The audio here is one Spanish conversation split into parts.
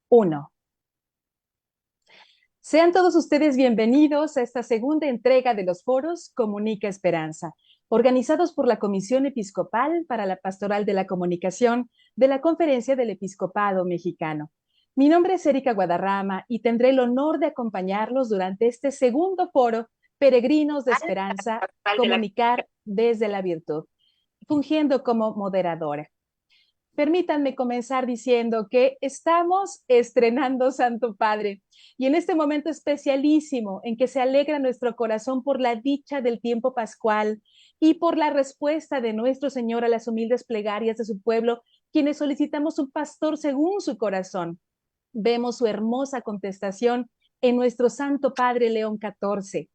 1. Sean todos ustedes bienvenidos a esta segunda entrega de los foros Comunica Esperanza, organizados por la Comisión Episcopal para la Pastoral de la Comunicación de la Conferencia del Episcopado Mexicano. Mi nombre es Erika Guadarrama y tendré el honor de acompañarlos durante este segundo foro Peregrinos de Esperanza, Comunicar desde la Virtud, fungiendo como moderadora. Permítanme comenzar diciendo que estamos estrenando Santo Padre y en este momento especialísimo en que se alegra nuestro corazón por la dicha del tiempo pascual y por la respuesta de nuestro Señor a las humildes plegarias de su pueblo, quienes solicitamos un pastor según su corazón. Vemos su hermosa contestación en nuestro Santo Padre León XIV.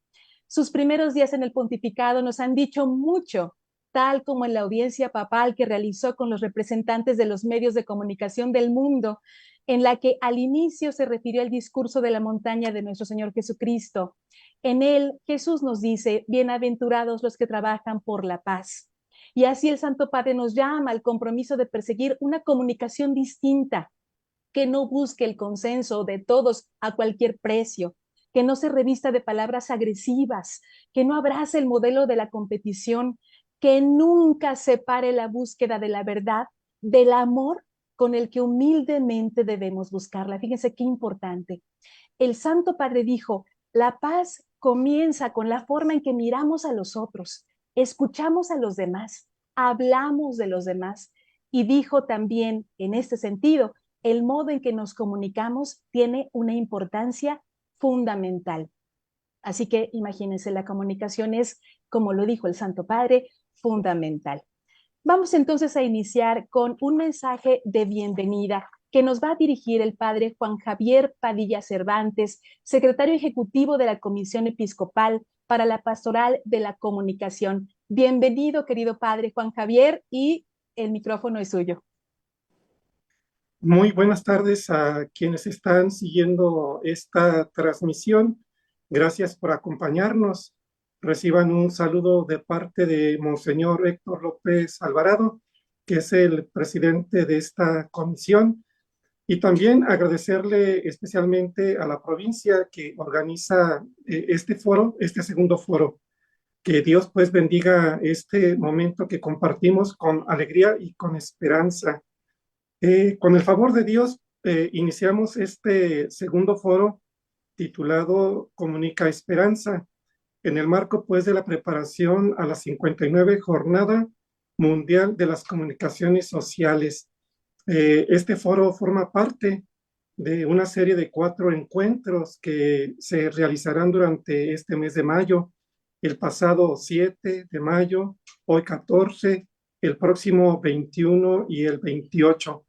Sus primeros días en el pontificado nos han dicho mucho, tal como en la audiencia papal que realizó con los representantes de los medios de comunicación del mundo, en la que al inicio se refirió al discurso de la montaña de nuestro Señor Jesucristo. En él, Jesús nos dice, bienaventurados los que trabajan por la paz. Y así el Santo Padre nos llama al compromiso de perseguir una comunicación distinta, que no busque el consenso de todos a cualquier precio, que no se revista de palabras agresivas, que no abrace el modelo de la competición, que nunca separe la búsqueda de la verdad del amor con el que humildemente debemos buscarla. Fíjense qué importante. El Santo Padre dijo, la paz comienza con la forma en que miramos a los otros, escuchamos a los demás, hablamos de los demás. Y dijo también, en este sentido, el modo en que nos comunicamos tiene una importancia fundamental. Así que imagínense, la comunicación es, como lo dijo el Santo Padre, fundamental. Vamos entonces a iniciar con un mensaje de bienvenida que nos va a dirigir el padre Juan Javier Padilla Cervantes, secretario ejecutivo de la Comisión Episcopal para la Pastoral de la Comunicación. Bienvenido, querido padre Juan Javier, y el micrófono es suyo. Muy buenas tardes a quienes están siguiendo esta transmisión. Gracias por acompañarnos. Reciban un saludo de parte de Monseñor Héctor López Alvarado, que es el presidente de esta comisión, y también agradecerle especialmente a la provincia que organiza este foro, este segundo foro. Que Dios pues bendiga este momento que compartimos con alegría y con esperanza. Con el favor de Dios, iniciamos este segundo foro titulado Comunica Esperanza, en el marco pues de la preparación a la 59 Jornada Mundial de las Comunicaciones Sociales. Este foro forma parte de una serie de 4 encuentros que se realizarán durante este mes de mayo, el pasado 7 de mayo, hoy 14, el próximo 21 y el 28,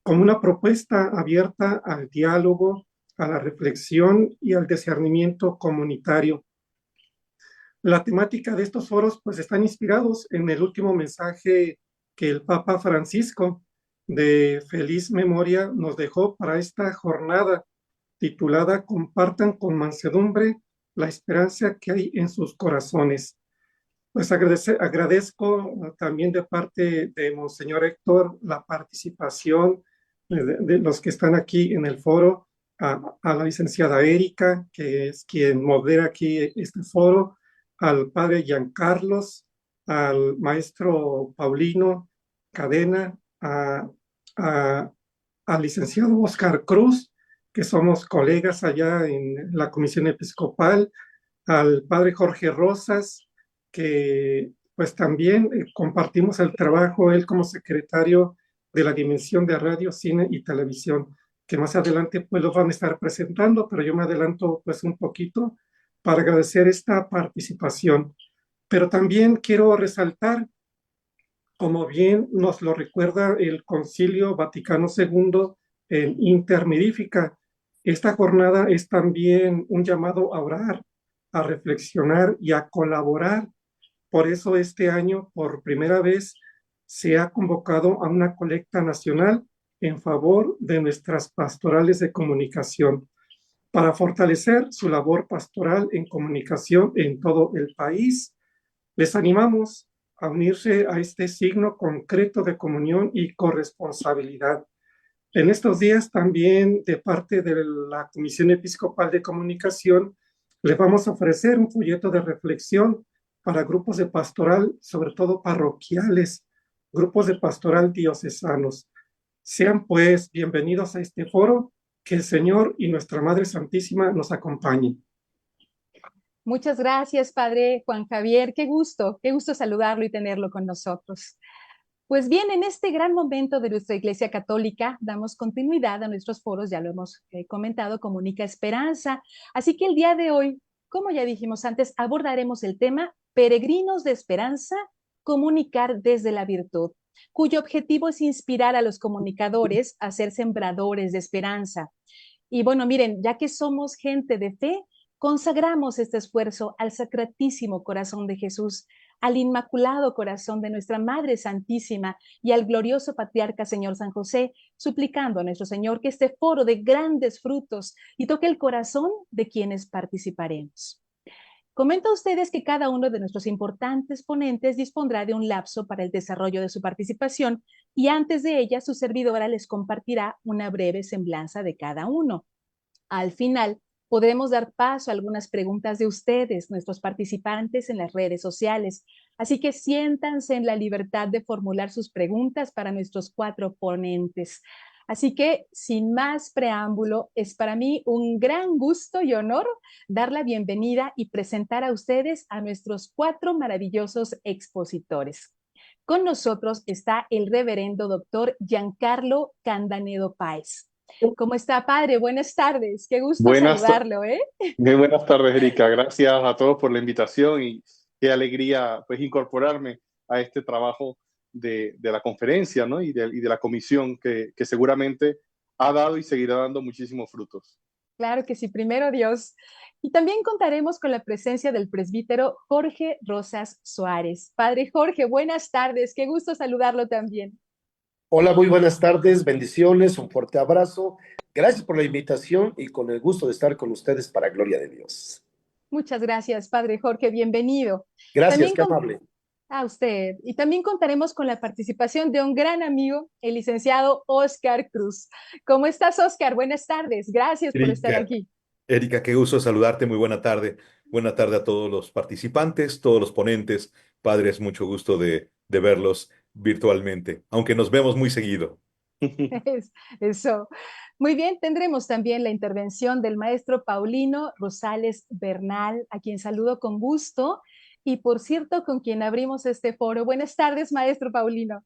como una propuesta abierta al diálogo, a la reflexión y al discernimiento comunitario. La temática de estos foros pues están inspirados en el último mensaje que el Papa Francisco de feliz memoria nos dejó para esta jornada titulada Compartan con mansedumbre la esperanza que hay en sus corazones. Pues agradezco también de parte de Monseñor Héctor la participación de los que están aquí en el foro, a la licenciada Erika, que es quien modera aquí este foro, al padre Giancarlos, al maestro Paulino Cadena, a- al licenciado Oscar Cruz, que somos colegas allá en la Comisión Episcopal, al padre Jorge Rosas, que pues también compartimos el trabajo, él como secretario de la Dimensión de Radio, Cine y Televisión, que más adelante pues lo van a estar presentando, pero yo me adelanto pues un poquito para agradecer esta participación. Pero también quiero resaltar, como bien nos lo recuerda el Concilio Vaticano II en Inter Mirifica, esta jornada es también un llamado a orar, a reflexionar y a colaborar. Por eso este año, por primera vez, se ha convocado a una colecta nacional en favor de nuestras pastorales de comunicación, para fortalecer su labor pastoral en comunicación en todo el país. Les animamos a unirse a este signo concreto de comunión y corresponsabilidad. En estos días también de parte de la Comisión Episcopal de Comunicación les vamos a ofrecer un folleto de reflexión para grupos de pastoral, sobre todo parroquiales, grupos de pastoral diocesanos. Sean pues bienvenidos a este foro, que el Señor y nuestra Madre Santísima nos acompañen. Muchas gracias, Padre Juan Javier. Qué gusto saludarlo y tenerlo con nosotros. Pues bien, en este gran momento de nuestra Iglesia Católica damos continuidad a nuestros foros, ya lo hemos comentado, Comunica Esperanza. Así que el día de hoy, como ya dijimos antes, abordaremos el tema Peregrinos de Esperanza, comunicar desde la virtud, cuyo objetivo es inspirar a los comunicadores a ser sembradores de esperanza. Y bueno, miren, ya que somos gente de fe, consagramos este esfuerzo al Sacratísimo Corazón de Jesús, al Inmaculado Corazón de nuestra Madre Santísima y al glorioso Patriarca Señor San José, suplicando a nuestro Señor que este foro de grandes frutos y toque el corazón de quienes participaremos. Comento a ustedes que cada uno de nuestros importantes ponentes dispondrá de un lapso para el desarrollo de su participación y antes de ella su servidora les compartirá una breve semblanza de cada uno. Al final, podremos dar paso a algunas preguntas de ustedes, nuestros participantes en las redes sociales. Así que siéntanse en la libertad de formular sus preguntas para nuestros 4 ponentes. Así que, sin más preámbulo, es para mí un gran gusto y honor dar la bienvenida y presentar a ustedes a nuestros 4 maravillosos expositores. Con nosotros está el reverendo doctor Giancarlo Candanedo Páez. ¿Cómo está, padre? Buenas tardes. Qué gusto Buenas, saludarlo, ¿eh? muy buenas tardes, Erika. Gracias a todos por la invitación y qué alegría pues incorporarme a este trabajo de la conferencia, ¿no? Y de la comisión que seguramente ha dado y seguirá dando muchísimos frutos. Claro que sí, primero Dios. Y también contaremos con la presencia del presbítero Jorge Rosas Suárez. Padre Jorge, buenas tardes. Qué gusto saludarlo también. Hola, muy buenas tardes, bendiciones, un fuerte abrazo. Gracias por la invitación y con el gusto de estar con ustedes para gloria de Dios. Muchas gracias, Padre Jorge. Bienvenido. Gracias, También qué con amable. a usted. Y también contaremos con la participación de un gran amigo, el licenciado Oscar Cruz. ¿Cómo estás, Oscar? Buenas tardes. Gracias por estar Erika, aquí. Erika, qué gusto saludarte, muy buena tarde. Buena tarde a todos los participantes, todos los ponentes. Padres, mucho gusto de verlos virtualmente, aunque nos vemos muy seguido. Eso. Muy bien, tendremos también la intervención del maestro Paulino Rosales Bernal, a quien saludo con gusto y por cierto, con quien abrimos este foro. Buenas tardes, maestro Paulino.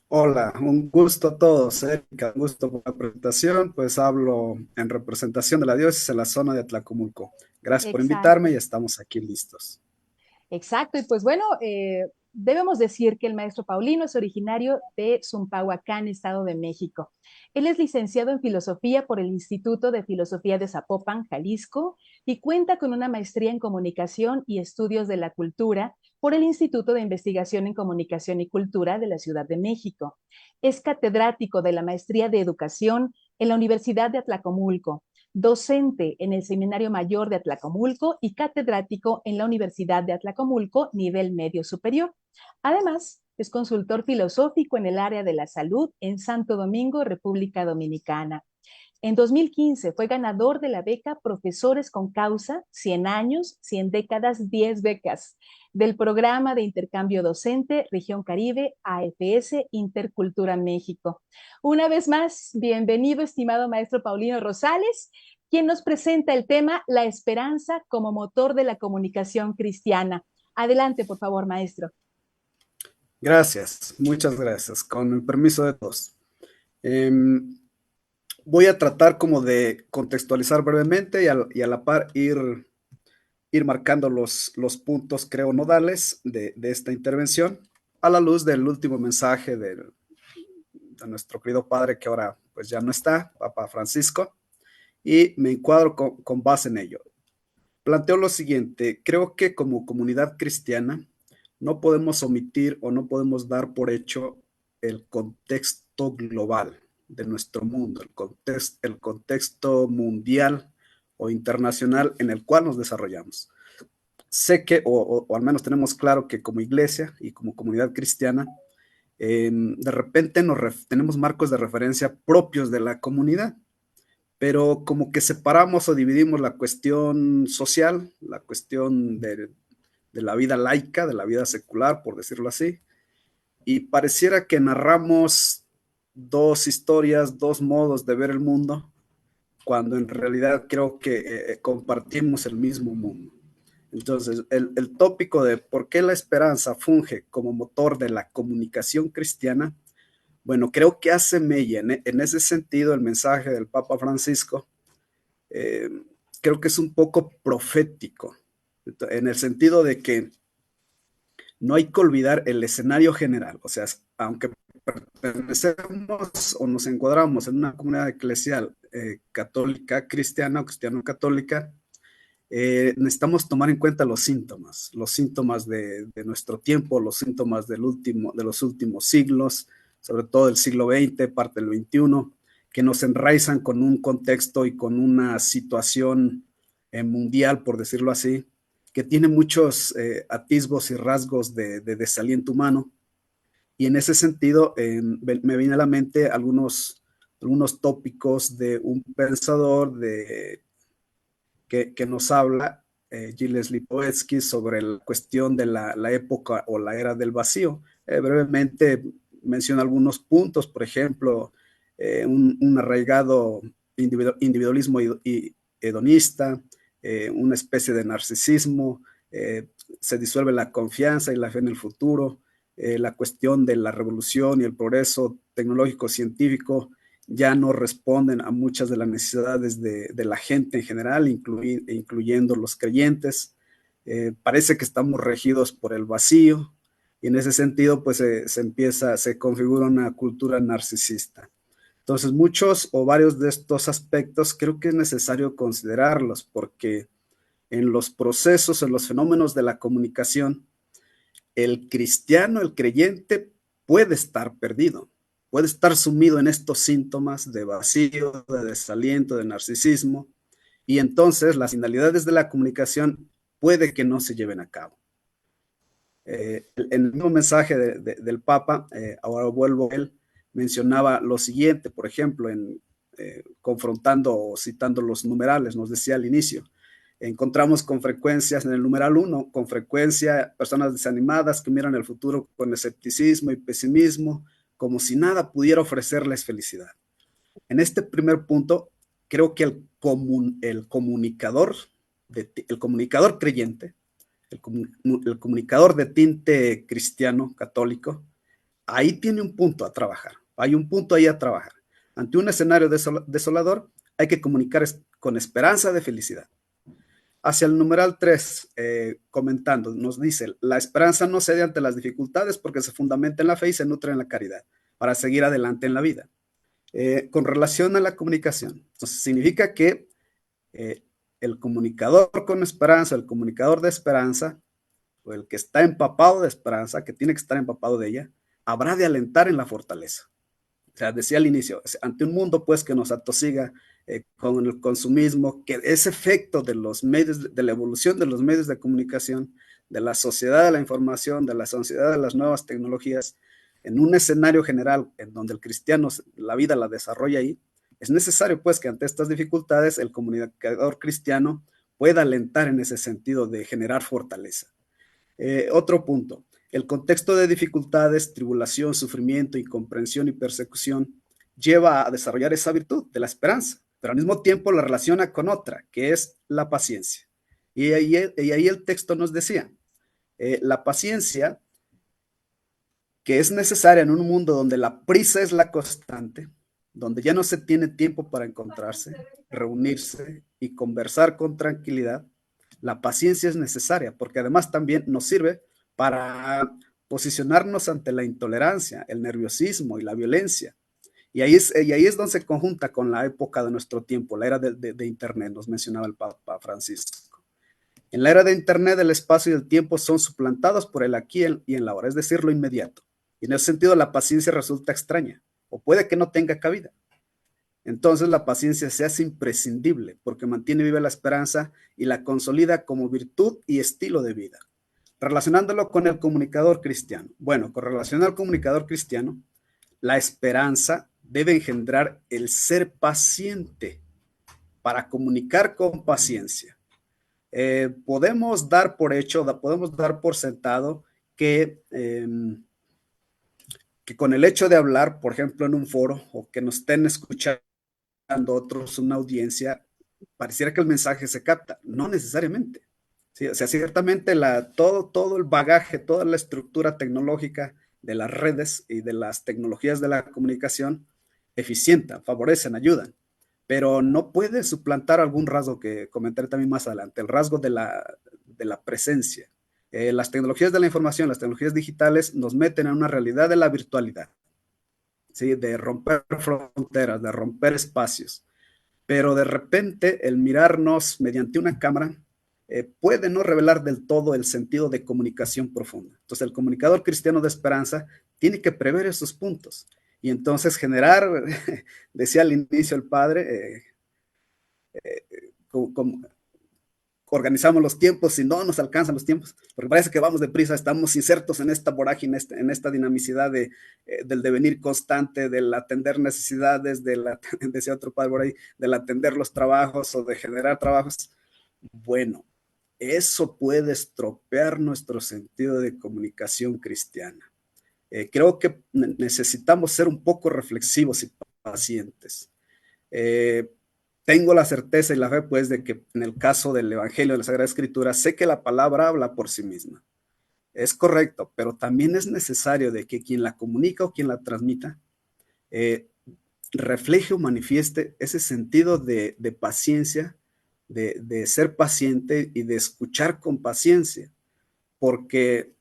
Hola, un gusto a todos, Erika, un gusto por la presentación. Pues hablo en representación de la diócesis en la zona de Atlacomulco. Gracias por invitarme Exacto. y estamos aquí listos. Exacto, y pues bueno, debemos decir que el maestro Paulino es originario de Zumpahuacán, Estado de México. Él es licenciado en filosofía por el Instituto de Filosofía de Zapopan, Jalisco, y cuenta con una maestría en comunicación y estudios de la cultura por el Instituto de Investigación en Comunicación y Cultura de la Ciudad de México. Es catedrático de la maestría de educación en la Universidad de Atlacomulco, docente en el Seminario Mayor de Atlacomulco y catedrático en la Universidad de Atlacomulco, nivel medio superior. Además, es consultor filosófico en el área de la salud en Santo Domingo, República Dominicana. En 2015 fue ganador de la beca Profesores con Causa, 100 años, 100 décadas, 10 becas, del programa de intercambio docente Región Caribe AFS Intercultura México. Una vez más, bienvenido, estimado maestro Paulino Rosales, quien nos presenta el tema La esperanza como motor de la comunicación cristiana. Adelante, por favor, maestro. Gracias, muchas gracias. Con el permiso de todos. Voy a tratar como de contextualizar brevemente y a la par ir marcando los puntos, creo, nodales de esta intervención a la luz del último mensaje de nuestro querido padre que ahora pues ya no está, Papa Francisco, y me encuadro con base en ello. Planteo lo siguiente: creo que como comunidad cristiana no podemos omitir o no podemos dar por hecho el contexto global de nuestro mundo, el contexto mundial o internacional en el cual nos desarrollamos. Sé que, o al menos tenemos claro que como iglesia y como comunidad cristiana, De repente tenemos marcos de referencia propios de la comunidad, pero como que separamos o dividimos la cuestión social, la cuestión de la vida laica, de la vida secular, por decirlo así, y pareciera que narramos dos historias, dos modos de ver el mundo, cuando en realidad creo que compartimos el mismo mundo. Entonces, el tópico de por qué la esperanza funge como motor de la comunicación cristiana, bueno, creo que hace mella en ese sentido el mensaje del Papa Francisco. Creo que es un poco profético, en el sentido de que no hay que olvidar el escenario general. O sea, aunque pertenecemos o nos encuadramos en una comunidad eclesial católica, cristiana o cristiano-católica, necesitamos tomar en cuenta los síntomas de nuestro tiempo, los síntomas de los últimos siglos, sobre todo del siglo XX, parte del XXI, que nos enraizan con un contexto y con una situación mundial, por decirlo así, que tiene muchos atisbos y rasgos de desaliento humano. Y en ese sentido, me viene a la mente algunos tópicos de un pensador que nos habla, Gilles Lipovetsky, sobre la cuestión de la época o la era del vacío. Brevemente menciona algunos puntos, por ejemplo, un arraigado individualismo hedonista, una especie de narcisismo, se disuelve la confianza y la fe en el futuro, la cuestión de la revolución y el progreso tecnológico-científico ya no responden a muchas de las necesidades de la gente en general, incluyendo los creyentes. Parece que estamos regidos por el vacío, y en ese sentido pues se configura una cultura narcisista. Entonces muchos o varios de estos aspectos creo que es necesario considerarlos, porque en los procesos, en los fenómenos de la comunicación, el cristiano, el creyente, puede estar perdido, puede estar sumido en estos síntomas de vacío, de desaliento, de narcisismo, y entonces las finalidades de la comunicación puede que no se lleven a cabo. En el mismo mensaje del Papa, ahora vuelvo a él, mencionaba lo siguiente, por ejemplo, confrontando o citando los numerales, nos decía al inicio: encontramos con frecuencias en el numeral 1, con frecuencia personas desanimadas que miran el futuro con escepticismo y pesimismo, como si nada pudiera ofrecerles felicidad. En este primer punto, creo que el comunicador creyente, el comunicador de tinte cristiano, católico, ahí tiene un punto a trabajar, hay un punto ahí a trabajar. Ante un escenario desolador, hay que comunicar con esperanza de felicidad. Hacia el numeral 3, comentando, nos dice: la esperanza no cede ante las dificultades porque se fundamenta en la fe y se nutre en la caridad para seguir adelante en la vida. Con relación a la comunicación, entonces significa que el comunicador con esperanza, el comunicador de esperanza, o el que está empapado de esperanza, que tiene que estar empapado de ella, habrá de alentar en la fortaleza. O sea, decía al inicio, ante un mundo pues que nos atosiga con el consumismo, que es efecto de los medios, de la evolución de los medios de comunicación, de la sociedad de la información, de la sociedad de las nuevas tecnologías, en un escenario general en donde el cristiano la vida la desarrolla ahí, es necesario pues que ante estas dificultades el comunicador cristiano pueda alentar en ese sentido de generar fortaleza. Otro punto: el contexto de dificultades, tribulación, sufrimiento, incomprensión y persecución lleva a desarrollar esa virtud de la esperanza, pero al mismo tiempo la relaciona con otra, que es la paciencia. Y ahí el texto nos decía, la paciencia, que es necesaria en un mundo donde la prisa es la constante, donde ya no se tiene tiempo para encontrarse, reunirse y conversar con tranquilidad. La paciencia es necesaria porque además también nos sirve para posicionarnos ante la intolerancia, el nerviosismo y la violencia. Y ahí es donde se conjunta con la época de nuestro tiempo, la era de Internet, nos mencionaba el Papa Francisco. En la era de Internet, el espacio y el tiempo son suplantados por el aquí y en la hora, es decir, lo inmediato. Y en ese sentido la paciencia resulta extraña, o puede que no tenga cabida. Entonces la paciencia se hace imprescindible porque mantiene viva la esperanza y la consolida como virtud y estilo de vida. Relacionándolo con el comunicador cristiano. Bueno, con relación al comunicador cristiano, la esperanza debe engendrar el ser paciente para comunicar con paciencia. Podemos dar por hecho, podemos dar por sentado que con el hecho de hablar, por ejemplo, en un foro o que nos estén escuchando otros, una audiencia, pareciera que el mensaje se capta. No necesariamente. Sí, o sea, ciertamente todo el bagaje, toda la estructura tecnológica de las redes y de las tecnologías de la comunicación eficientan, favorecen, ayudan, pero no puede suplantar algún rasgo que comentaré también más adelante, el rasgo de la presencia. Las tecnologías de la información, las tecnologías digitales nos meten en una realidad de la virtualidad, ¿sí? De romper fronteras, de romper espacios, pero de repente el mirarnos mediante una cámara puede no revelar del todo el sentido de comunicación profunda. Entonces el comunicador cristiano de esperanza tiene que prever esos puntos y entonces generar, decía al inicio el padre, organizamos los tiempos, si no nos alcanzan los tiempos, porque parece que vamos deprisa, estamos insertos en esta vorágine, en esta dinamicidad del devenir constante, del atender necesidades, decía otro padre por ahí, del atender los trabajos o de generar trabajos. Bueno, eso puede estropear nuestro sentido de comunicación cristiana. Creo que necesitamos ser un poco reflexivos y pacientes. Tengo la certeza y la fe, pues, de que en el caso del Evangelio de la Sagrada Escritura, sé que la palabra habla por sí misma. Es correcto, pero también es necesario de que quien la comunica o quien la transmita refleje o manifieste ese sentido de paciencia, de ser paciente y de escuchar con paciencia, porque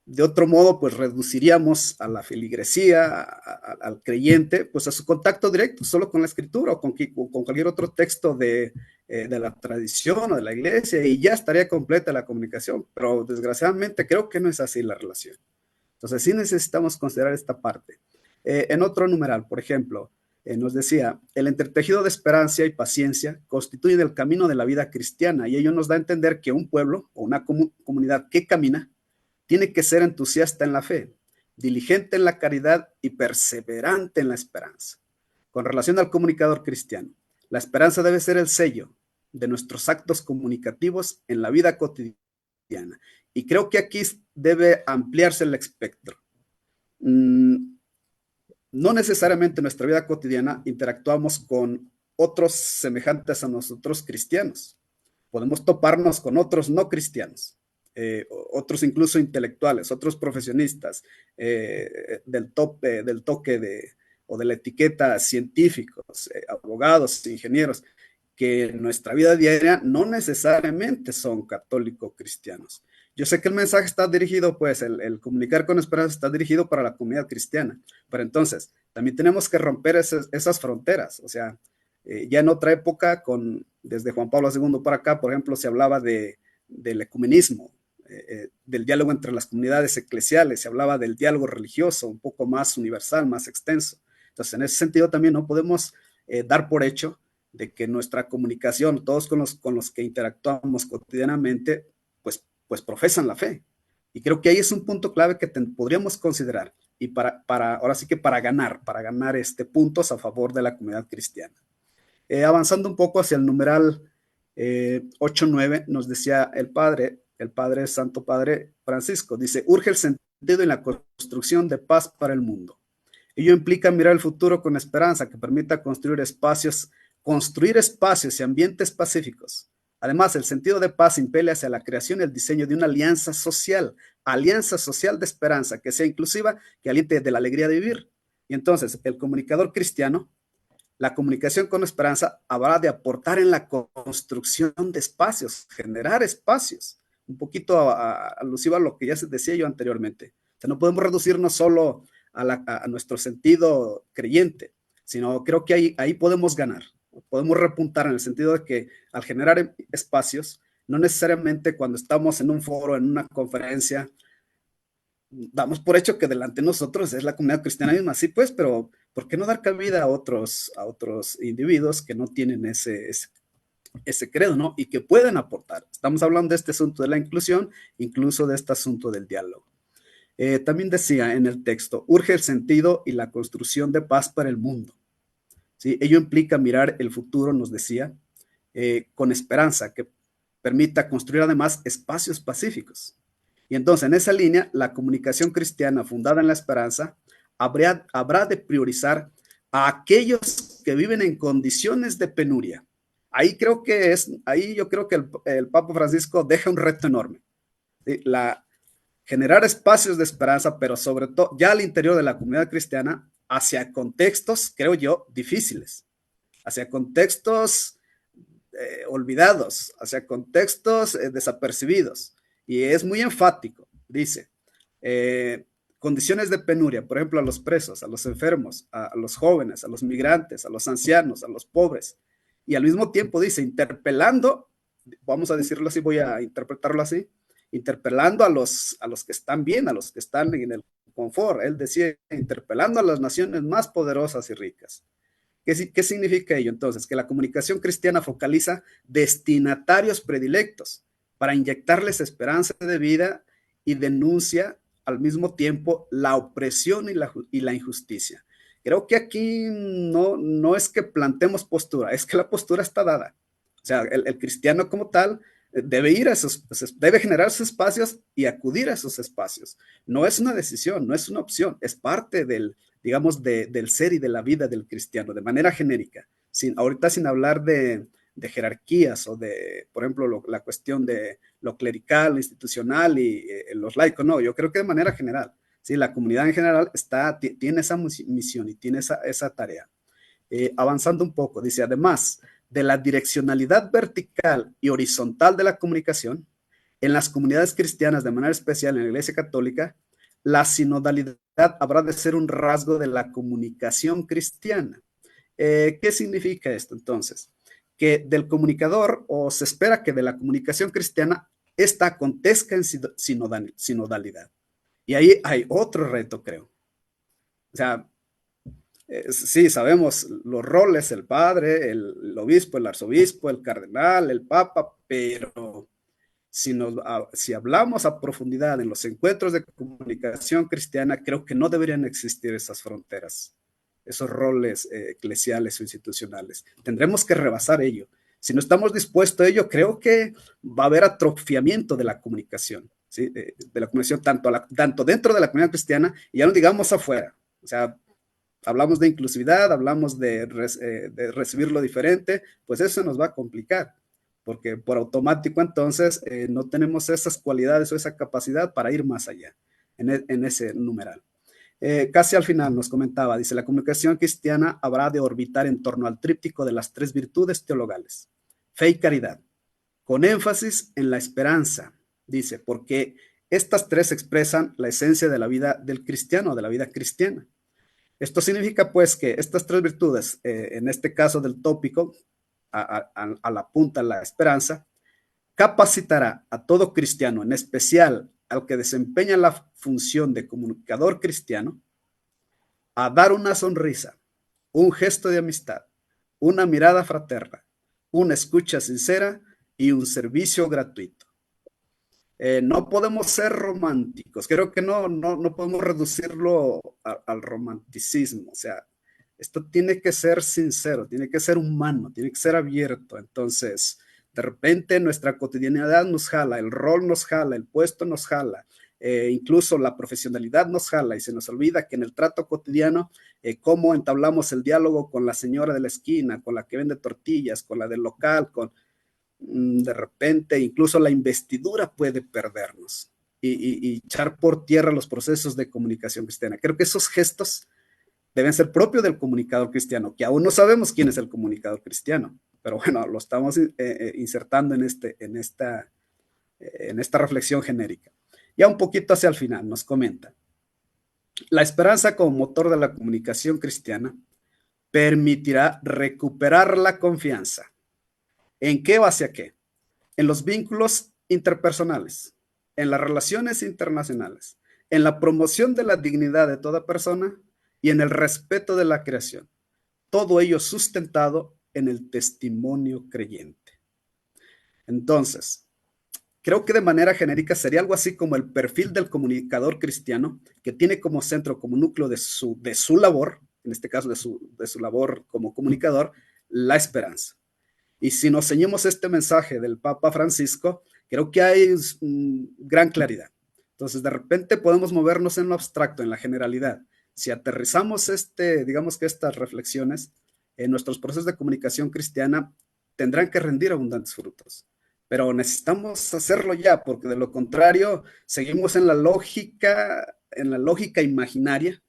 de otro modo, pues reduciríamos a la feligresía, al creyente, pues a su contacto directo, solo con la escritura o con cualquier otro texto de la tradición o de la iglesia, y ya estaría completa la comunicación, pero desgraciadamente creo que no es así la relación. Entonces sí necesitamos considerar esta parte. En otro numeral, por ejemplo, nos decía, el entretejido de esperanza y paciencia constituye el camino de la vida cristiana, y ello nos da a entender que un pueblo o una comunidad que camina tiene que ser entusiasta en la fe, diligente en la caridad y perseverante en la esperanza. Con relación al comunicador cristiano, la esperanza debe ser el sello de nuestros actos comunicativos en la vida cotidiana. Y creo que aquí debe ampliarse el espectro. No necesariamente en nuestra vida cotidiana interactuamos con otros semejantes a nosotros cristianos. Podemos toparnos con otros no cristianos. Otros incluso intelectuales, otros profesionistas del toque o de la etiqueta científicos, abogados, ingenieros, que en nuestra vida diaria no necesariamente son católicos cristianos. Yo sé que el mensaje está dirigido, pues el comunicar con esperanza está dirigido para la comunidad cristiana, pero entonces también tenemos que romper esas fronteras. O sea, ya en otra época, desde Juan Pablo II para acá, por ejemplo, se hablaba del ecumenismo, del diálogo entre las comunidades eclesiales, se hablaba del diálogo religioso, un poco más universal, más extenso. Entonces, en ese sentido también no podemos dar por hecho de que nuestra comunicación, todos con los que interactuamos cotidianamente, pues profesan la fe. Y creo que ahí es un punto clave que podríamos considerar, y ahora sí que para ganar puntos a favor de la comunidad cristiana. Avanzando un poco hacia el numeral 8-9, nos decía el Santo Padre Francisco, dice, urge el sentido en la construcción de paz para el mundo. Ello implica mirar el futuro con esperanza que permita construir espacios y ambientes pacíficos. Además, el sentido de paz impele hacia la creación y el diseño de una alianza social de esperanza, que sea inclusiva, que aliente de la alegría de vivir. Y entonces, el comunicador cristiano, la comunicación con esperanza habrá de aportar en la construcción de espacios, generar espacios, un poquito alusivo a lo que ya se decía yo anteriormente. O sea, no podemos reducirnos solo a nuestro sentido creyente, sino creo que ahí podemos ganar, podemos repuntar en el sentido de que al generar espacios, no necesariamente cuando estamos en un foro, en una conferencia, damos por hecho que delante de nosotros es la comunidad cristiana misma, sí pues, pero ¿por qué no dar cabida a otros individuos que no tienen ese credo, ¿no? Y que pueden aportar. Estamos hablando de este asunto de la inclusión, incluso de este asunto del diálogo. También decía en el texto, urge el sentido y la construcción de paz para el mundo. ¿Sí? Ello implica mirar el futuro, nos decía, con esperanza, que permita construir además espacios pacíficos. Y entonces, en esa línea, la comunicación cristiana fundada en la esperanza habrá de priorizar a aquellos que viven en condiciones de penuria. Ahí yo creo que el Papa Francisco deja un reto enorme. ¿Sí? Generar espacios de esperanza, pero sobre todo ya al interior de la comunidad cristiana, hacia contextos, creo yo, difíciles, hacia contextos olvidados, hacia contextos desapercibidos. Y es muy enfático, dice, condiciones de penuria, por ejemplo, a los presos, a los enfermos, a los jóvenes, a los migrantes, a los ancianos, a los pobres. Y al mismo tiempo dice, interpelando, vamos a decirlo así, voy a interpretarlo así, interpelando a los que están bien, a los que están en el confort. Él decía, interpelando a las naciones más poderosas y ricas. ¿Qué significa ello? Entonces, que la comunicación cristiana focaliza destinatarios predilectos para inyectarles esperanza de vida y denuncia al mismo tiempo la opresión y la injusticia. Creo que aquí no es que planteemos postura, es que la postura está dada. O sea, el cristiano como tal debe ir a debe generar esos espacios y acudir a esos espacios. No es una decisión, no es una opción, es parte del ser y de la vida del cristiano, de manera genérica, ahorita sin hablar de jerarquías o de, por ejemplo, la cuestión de lo clerical, lo institucional y los laicos, no, yo creo que de manera general, ¿sí? La comunidad en general tiene esa misión y tiene esa tarea. Avanzando un poco, dice, además de la direccionalidad vertical y horizontal de la comunicación, en las comunidades cristianas, de manera especial en la Iglesia Católica, la sinodalidad habrá de ser un rasgo de la comunicación cristiana. ¿Qué significa esto entonces? Que del comunicador, o se espera que de la comunicación cristiana, esta acontezca en sinodalidad. Y ahí hay otro reto, creo. O sea, sí, sabemos los roles, el padre, el obispo, el arzobispo, el cardenal, el papa, pero si hablamos a profundidad en los encuentros de comunicación cristiana, creo que no deberían existir esas fronteras, esos roles eclesiales o institucionales. Tendremos que rebasar ello. Si no estamos dispuestos a ello, creo que va a haber atrofiamiento de la comunicación, ¿sí? De la comunicación tanto dentro de la comunidad cristiana y ya no digamos afuera. O sea, hablamos de inclusividad, hablamos de recibir lo diferente, pues eso nos va a complicar, porque por automático entonces no tenemos esas cualidades o esa capacidad para ir más allá en ese numeral. Casi al final nos comentaba, dice, la comunicación cristiana habrá de orbitar en torno al tríptico de las 3 virtudes teologales, fe y caridad, con énfasis en la esperanza, dice, porque estas 3 expresan la esencia de la vida del cristiano, de la vida cristiana. Esto significa pues que estas 3 virtudes, en este caso del tópico, a la punta la esperanza, capacitará a todo cristiano, en especial al que desempeña la función de comunicador cristiano, a dar una sonrisa, un gesto de amistad, una mirada fraterna, una escucha sincera y un servicio gratuito. No podemos ser románticos, creo que no podemos reducirlo al romanticismo, o sea, esto tiene que ser sincero, tiene que ser humano, tiene que ser abierto. Entonces, de repente nuestra cotidianidad nos jala, el rol nos jala, el puesto nos jala, incluso la profesionalidad nos jala y se nos olvida que en el trato cotidiano, cómo entablamos el diálogo con la señora de la esquina, con la que vende tortillas, con la del local, de repente incluso la investidura puede perdernos y echar por tierra los procesos de comunicación cristiana. Creo que esos gestos deben ser propios del comunicador cristiano, que aún no sabemos quién es el comunicador cristiano, pero bueno, lo estamos insertando en esta reflexión genérica. Ya un poquito hacia el final nos comenta, la esperanza como motor de la comunicación cristiana permitirá recuperar la confianza. ¿En qué o hacia qué? En los vínculos interpersonales, en las relaciones internacionales, en la promoción de la dignidad de toda persona y en el respeto de la creación. Todo ello sustentado en el testimonio creyente. Entonces, creo que de manera genérica sería algo así como el perfil del comunicador cristiano, que tiene como centro, como núcleo de su labor, en este caso de su labor como comunicador, la esperanza. Y si nos ceñimos este mensaje del Papa Francisco, creo que hay gran claridad. Entonces, de repente podemos movernos en lo abstracto, en la generalidad. Si aterrizamos digamos que estas reflexiones, en nuestros procesos de comunicación cristiana tendrán que rendir abundantes frutos. Pero necesitamos hacerlo ya, porque de lo contrario seguimos en la lógica imaginaria,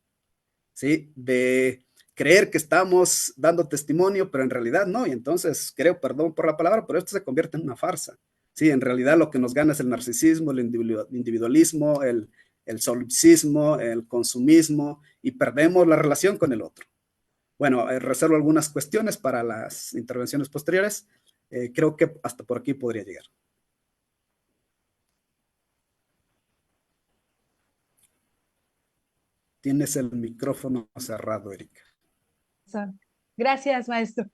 ¿sí? De creer que estamos dando testimonio, pero en realidad no. Y entonces creo, perdón por la palabra, pero esto se convierte en una farsa. Sí, en realidad lo que nos gana es el narcisismo, el individualismo, el solipsismo, el consumismo, y perdemos la relación con el otro. Bueno, reservo algunas cuestiones para las intervenciones posteriores. Creo que hasta por aquí podría llegar. Tienes el micrófono cerrado, Erika. Gracias, maestro.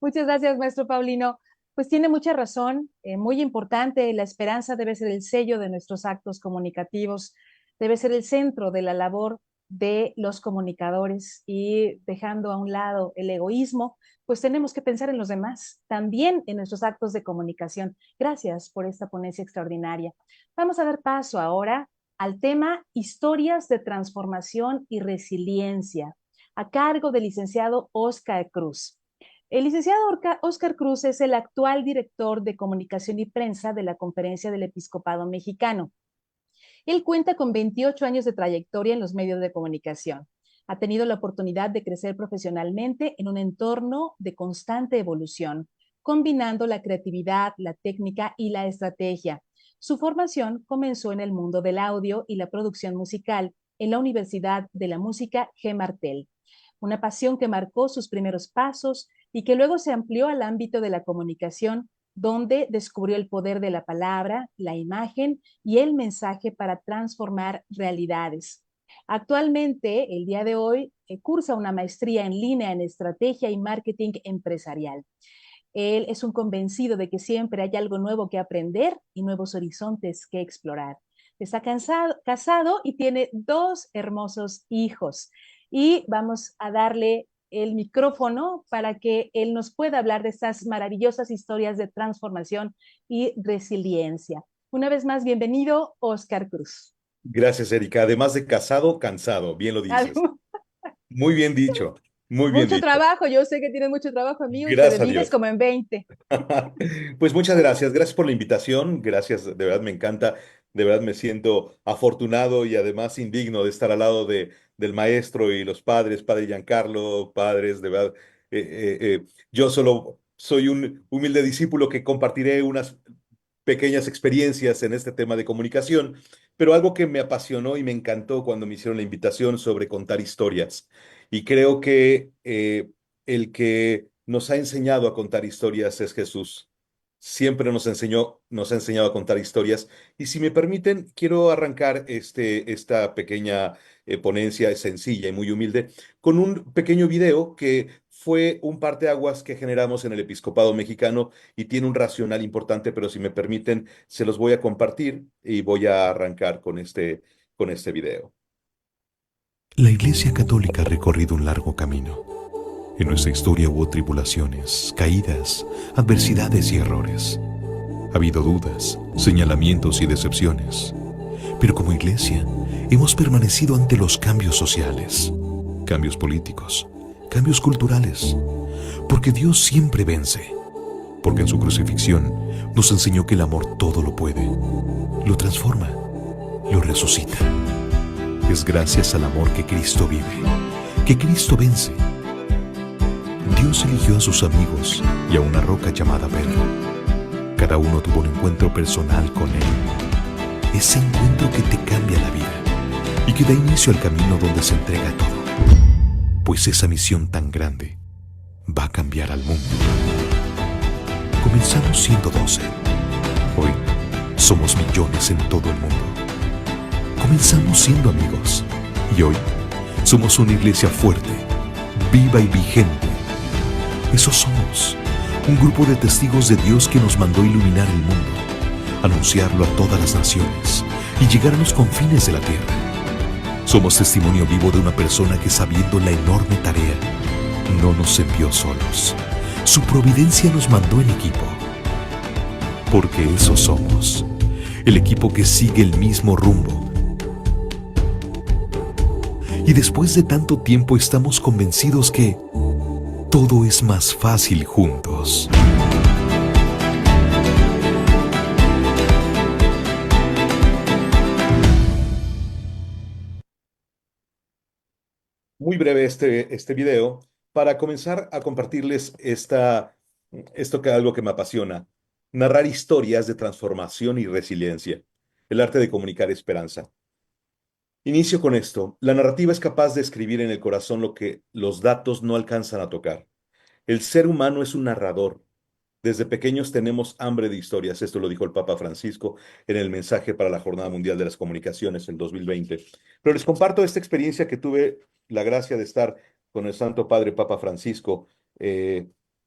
Muchas gracias, maestro Paulino. Pues tiene mucha razón, muy importante. La esperanza debe ser el sello de nuestros actos comunicativos, debe ser el centro de la labor de los comunicadores, y dejando a un lado el egoísmo, pues tenemos que pensar en los demás, también en nuestros actos de comunicación. Gracias por esta ponencia extraordinaria. Vamos a dar paso ahora al tema Historias de Transformación y Resiliencia, a cargo del licenciado Óscar Cruz. El licenciado Óscar Cruz es el actual director de Comunicación y Prensa de la Conferencia del Episcopado Mexicano. Él cuenta con 28 años de trayectoria en los medios de comunicación. Ha tenido la oportunidad de crecer profesionalmente en un entorno de constante evolución, combinando la creatividad, la técnica y la estrategia. Su formación comenzó en el mundo del audio y la producción musical en la Universidad de la Música G. Martel, una pasión que marcó sus primeros pasos y que luego se amplió al ámbito de la comunicación, donde descubrió el poder de la palabra, la imagen y el mensaje para transformar realidades. Actualmente, el día de hoy, cursa una maestría en línea en estrategia y marketing empresarial. Él es un convencido de que siempre hay algo nuevo que aprender y nuevos horizontes que explorar. Está casado y tiene 2 hermosos hijos. Y vamos a darle el micrófono para que él nos pueda hablar de estas maravillosas historias de transformación y resiliencia. Una vez más, bienvenido, Óscar Cruz. Gracias, Erika. Además de casado, cansado. Bien lo dices. Muy bien dicho. Muy bien mucho dicho. Trabajo. Yo sé que tienes mucho trabajo, amigo, Gracias y te divides como en 20. Pues muchas gracias. Gracias por la invitación. Gracias. De verdad me encanta. De verdad me siento afortunado y además indigno de estar al lado del maestro y los padres, padre Giancarlo, padres, de verdad. Yo solo soy un humilde discípulo que compartiré unas pequeñas experiencias en este tema de comunicación, pero algo que me apasionó y me encantó cuando me hicieron la invitación sobre contar historias. Y creo que el que nos ha enseñado a contar historias es Jesús. Siempre nos ha enseñado a contar historias. Y si me permiten, quiero arrancar esta pequeña ponencia sencilla y muy humilde con un pequeño video que fue un parteaguas que generamos en el Episcopado Mexicano y tiene un racional importante, pero si me permiten, se los voy a compartir y voy a arrancar con este video. La Iglesia Católica ha recorrido un largo camino. En nuestra historia hubo tribulaciones, caídas, adversidades y errores. Ha habido dudas, señalamientos y decepciones. Pero como Iglesia, hemos permanecido ante los cambios sociales, cambios políticos, cambios culturales, porque Dios siempre vence, porque en su crucifixión nos enseñó que el amor todo lo puede, lo transforma, lo resucita. Es gracias al amor que Cristo vive, que Cristo vence. Dios eligió a sus amigos y a una roca llamada Pedro. Cada uno tuvo un encuentro personal con Él. Ese encuentro que te cambia la vida y que da inicio al camino donde se entrega todo. Pues esa misión tan grande va a cambiar al mundo. Comenzamos siendo 12. Hoy somos millones en todo el mundo. Comenzamos siendo amigos y hoy somos una iglesia fuerte, viva y vigente. Eso somos, un grupo de testigos de Dios que nos mandó iluminar el mundo, anunciarlo a todas las naciones y llegar a los confines de la tierra. Somos testimonio vivo de una persona que, sabiendo la enorme tarea, no nos envió solos. Su providencia nos mandó en equipo. Porque eso somos, el equipo que sigue el mismo rumbo. Y después de tanto tiempo estamos convencidos que todo es más fácil juntos. Muy breve este video para comenzar a compartirles algo que me apasiona, narrar historias de transformación y resiliencia, el arte de comunicar esperanza. Inicio con esto. La narrativa es capaz de escribir en el corazón lo que los datos no alcanzan a tocar. El ser humano es un narrador. Desde pequeños tenemos hambre de historias. Esto lo dijo el Papa Francisco en el mensaje para la Jornada Mundial de las Comunicaciones en 2020. Pero les comparto esta experiencia que tuve la gracia de estar con el Santo Padre Papa Francisco.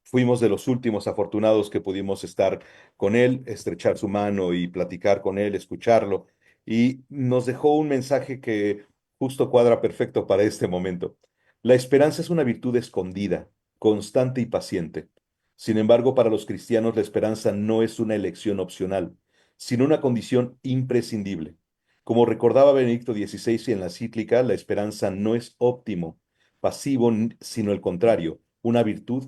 Fuimos de los últimos afortunados que pudimos estar con él, estrechar su mano y platicar con él, escucharlo. Y nos dejó un mensaje que justo cuadra perfecto para este momento. La esperanza es una virtud escondida, constante y paciente. Sin embargo, para los cristianos la esperanza no es una elección opcional, sino una condición imprescindible. Como recordaba Benedicto XVI en la encíclica, la esperanza no es óptimo, pasivo, sino el contrario, una virtud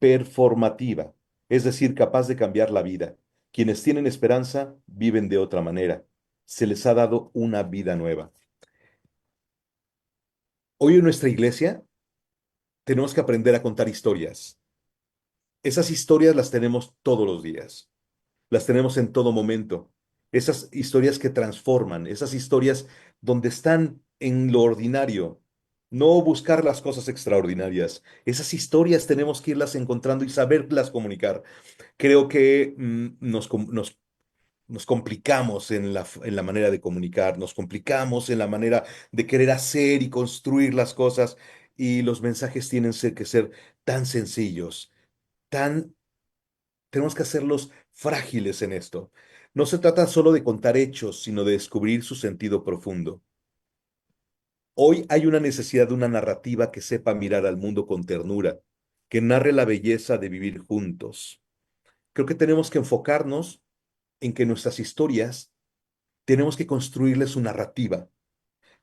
performativa, es decir, capaz de cambiar la vida. Quienes tienen esperanza viven de otra manera. Se les ha dado una vida nueva. Hoy en nuestra iglesia tenemos que aprender a contar historias. Esas historias las tenemos todos los días, las tenemos en todo momento. Esas historias que transforman, esas historias donde están en lo ordinario, no buscar las cosas extraordinarias. Esas historias tenemos que irlas encontrando y saberlas comunicar. Creo que nos complicamos en la manera de comunicar, nos complicamos en la manera de querer hacer y construir las cosas, y los mensajes tienen que ser tan sencillos, tan tenemos que hacerlos frágiles en esto. No se trata solo de contar hechos, sino de descubrir su sentido profundo. Hoy hay una necesidad de una narrativa que sepa mirar al mundo con ternura, que narre la belleza de vivir juntos. Creo que tenemos que enfocarnos en que nuestras historias tenemos que construirles su narrativa,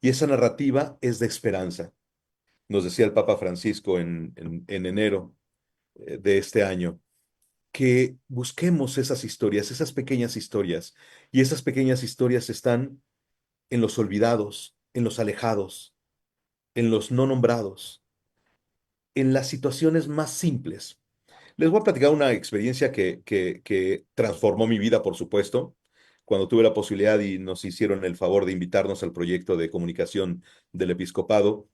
y esa narrativa es de esperanza. Nos decía el Papa Francisco en enero de este año, que busquemos esas historias, esas pequeñas historias, y esas pequeñas historias están en los olvidados, en los alejados, en los no nombrados, en las situaciones más simples. Les voy a platicar una experiencia que transformó mi vida, por supuesto, cuando tuve la posibilidad y nos hicieron el favor de invitarnos al proyecto de comunicación del episcopado.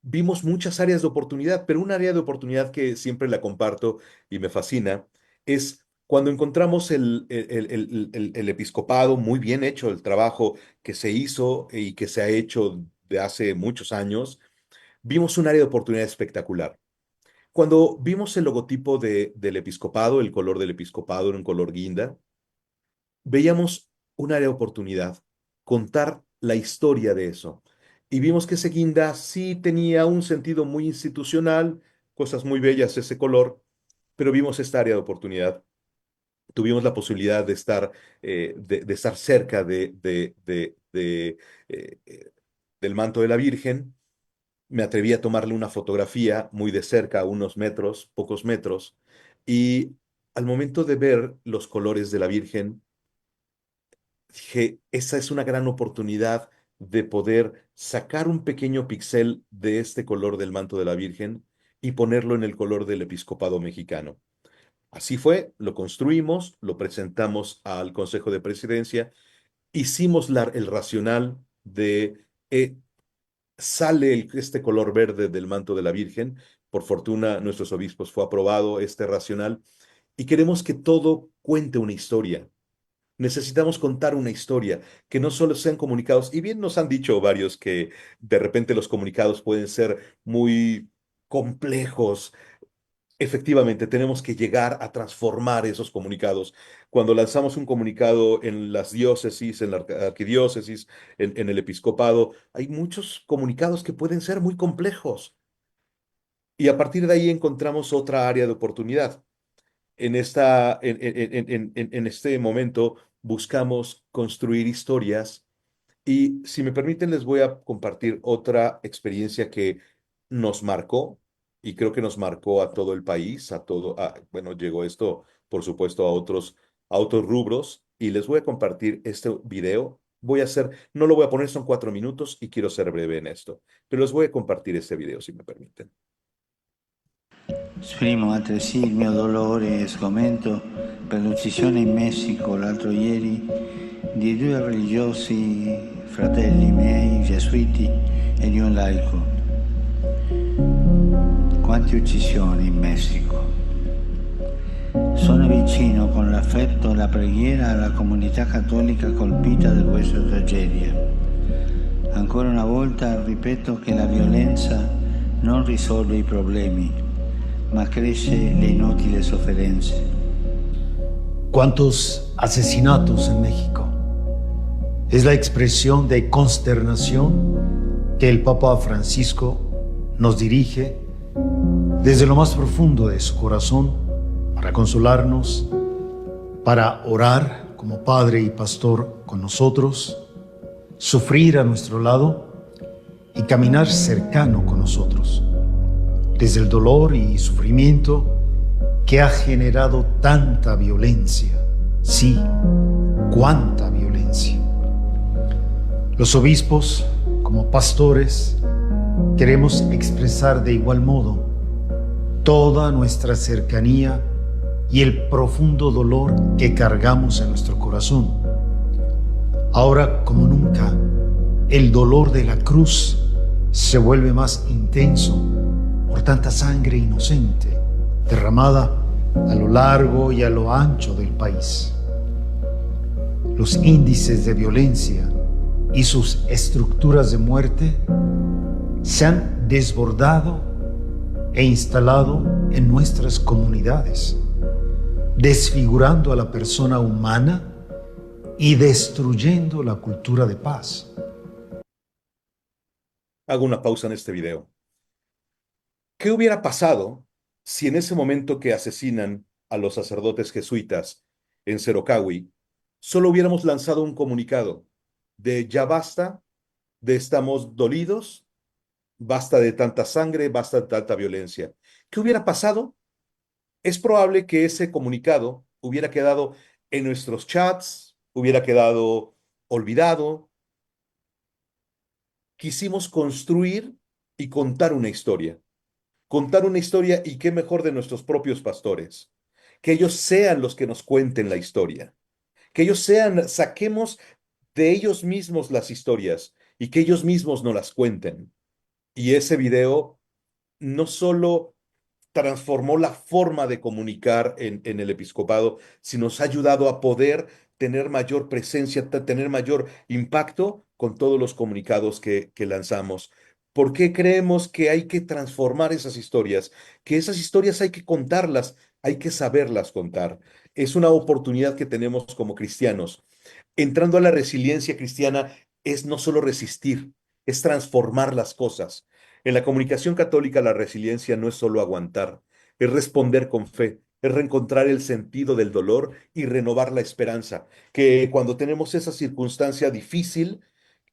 Vimos muchas áreas de oportunidad, pero un área de oportunidad que siempre la comparto y me fascina es cuando encontramos el episcopado muy bien hecho, el trabajo que se hizo y que se ha hecho de hace muchos años. Vimos un área de oportunidad espectacular. Cuando vimos el logotipo del episcopado, el color del episcopado era un color guinda, veíamos un área de oportunidad, contar la historia de eso. Y vimos que ese guinda sí tenía un sentido muy institucional, cosas muy bellas ese color, pero vimos esta área de oportunidad. Tuvimos la posibilidad de estar cerca del manto de la Virgen. Me atreví a tomarle una fotografía muy de cerca, a unos metros, pocos metros, y al momento de ver los colores de la Virgen, dije, esa es una gran oportunidad de poder sacar un pequeño pixel de este color del manto de la Virgen y ponerlo en el color del episcopado mexicano. Así fue, lo construimos, lo presentamos al Consejo de Presidencia, hicimos el racional de sale este color verde del manto de la Virgen. Por fortuna, nuestros obispos fue aprobado este racional y queremos que todo cuente una historia. Necesitamos contar una historia, que no solo sean comunicados, y bien nos han dicho varios que de repente los comunicados pueden ser muy complejos. efectivamente, tenemos que llegar a transformar esos comunicados. Cuando lanzamos un comunicado en las diócesis, en la arquidiócesis, en el episcopado, hay muchos comunicados que pueden ser muy complejos. Y a partir de ahí encontramos otra área de oportunidad. En este momento buscamos construir historias y si me permiten les voy a compartir otra experiencia que nos marcó y creo que nos marcó a todo el país, bueno, llegó esto por supuesto a otros rubros y les voy a compartir este video. No lo voy a poner, son 4 minutos y quiero ser breve en esto, pero les voy a compartir este video si me permiten. Esprimo altresì il mio dolore e sgomento per l'uccisione in Messico l'altro ieri di 2 religiosi fratelli miei gesuiti e di un laico. Quante uccisioni in Messico. Sono vicino con l'affetto e la preghiera alla comunità cattolica colpita da questa tragedia. Ancora una volta ripeto che la violenza non risolve i problemi, ma cresce le inutili sofferenze. ¿Cuántos asesinatos en México? Es la expresión de consternación que el Papa Francisco nos dirige desde lo más profundo de su corazón para consolarnos, para orar como Padre y Pastor con nosotros, sufrir a nuestro lado y caminar cercano con nosotros, desde el dolor y sufrimiento que ha generado tanta violencia. Sí, cuánta violencia. Los obispos, como pastores, queremos expresar de igual modo toda nuestra cercanía y el profundo dolor que cargamos en nuestro corazón. Ahora, como nunca, el dolor de la cruz se vuelve más intenso por tanta sangre inocente derramada a lo largo y a lo ancho del país. Los índices de violencia y sus estructuras de muerte se han desbordado e instalado en nuestras comunidades, desfigurando a la persona humana y destruyendo la cultura de paz. Hago una pausa en este video. ¿Qué hubiera pasado si en ese momento que asesinan a los sacerdotes jesuitas en Cerocahui, solo hubiéramos lanzado un comunicado de ya basta, de estamos dolidos, basta de tanta sangre, basta de tanta violencia? ¿Qué hubiera pasado? Es probable que ese comunicado hubiera quedado en nuestros chats, hubiera quedado olvidado. Quisimos construir y contar una historia. Contar una historia y qué mejor de nuestros propios pastores. Que ellos sean los que nos cuenten la historia. Que ellos saquemos de ellos mismos las historias y que ellos mismos nos las cuenten. Y ese video no solo transformó la forma de comunicar en el episcopado, sino nos ha ayudado a poder tener mayor presencia, tener mayor impacto con todos los comunicados que lanzamos. ¿Por qué creemos que hay que transformar esas historias? Que esas historias hay que contarlas, hay que saberlas contar. Es una oportunidad que tenemos como cristianos. Entrando a la resiliencia cristiana es no solo resistir, es transformar las cosas. En la comunicación católica la resiliencia no es solo aguantar, es responder con fe, es reencontrar el sentido del dolor y renovar la esperanza. Que cuando tenemos esa circunstancia difícil,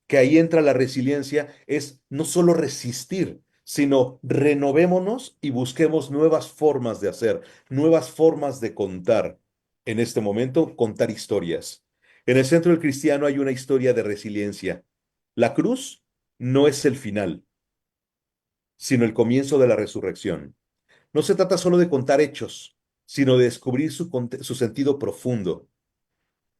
que ahí entra la resiliencia, es no solo resistir, sino renovémonos y busquemos nuevas formas de hacer, nuevas formas de contar. En este momento, contar historias. En el centro del cristiano hay una historia de resiliencia. La cruz no es el final, sino el comienzo de la resurrección. No se trata solo de contar hechos, sino de descubrir su sentido profundo.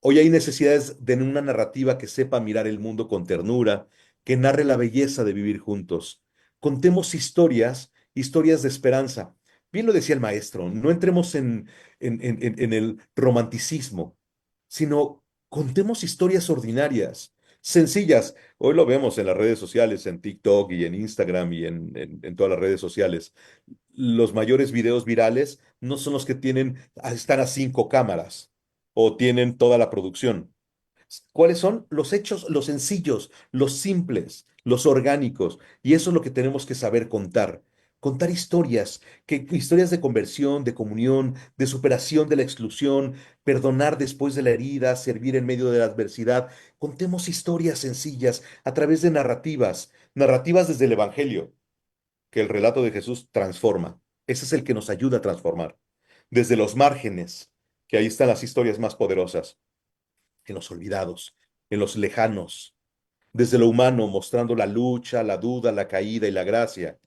Hoy hay necesidades de una narrativa que sepa mirar el mundo con ternura, que narre la belleza de vivir juntos. Contemos historias, historias de esperanza. Bien lo decía el maestro, no entremos en el romanticismo, sino contemos historias ordinarias, sencillas. Hoy lo vemos en las redes sociales, en TikTok y en Instagram y en todas las redes sociales. los mayores videos virales no son los que están a 5 cámaras o tienen toda la producción. ¿Cuáles son los hechos, los sencillos, los simples, los orgánicos? Y eso es lo que tenemos que saber contar. Contar historias, historias de conversión, de comunión, de superación de la exclusión, perdonar después de la herida, servir en medio de la adversidad. Contemos historias sencillas a través de narrativas, narrativas desde el Evangelio, que el relato de Jesús transforma. Ese es el que nos ayuda a transformar. Desde los márgenes, que ahí están las historias más poderosas, en los olvidados, en los lejanos, desde lo humano, mostrando la lucha, la duda, la caída y la gracia.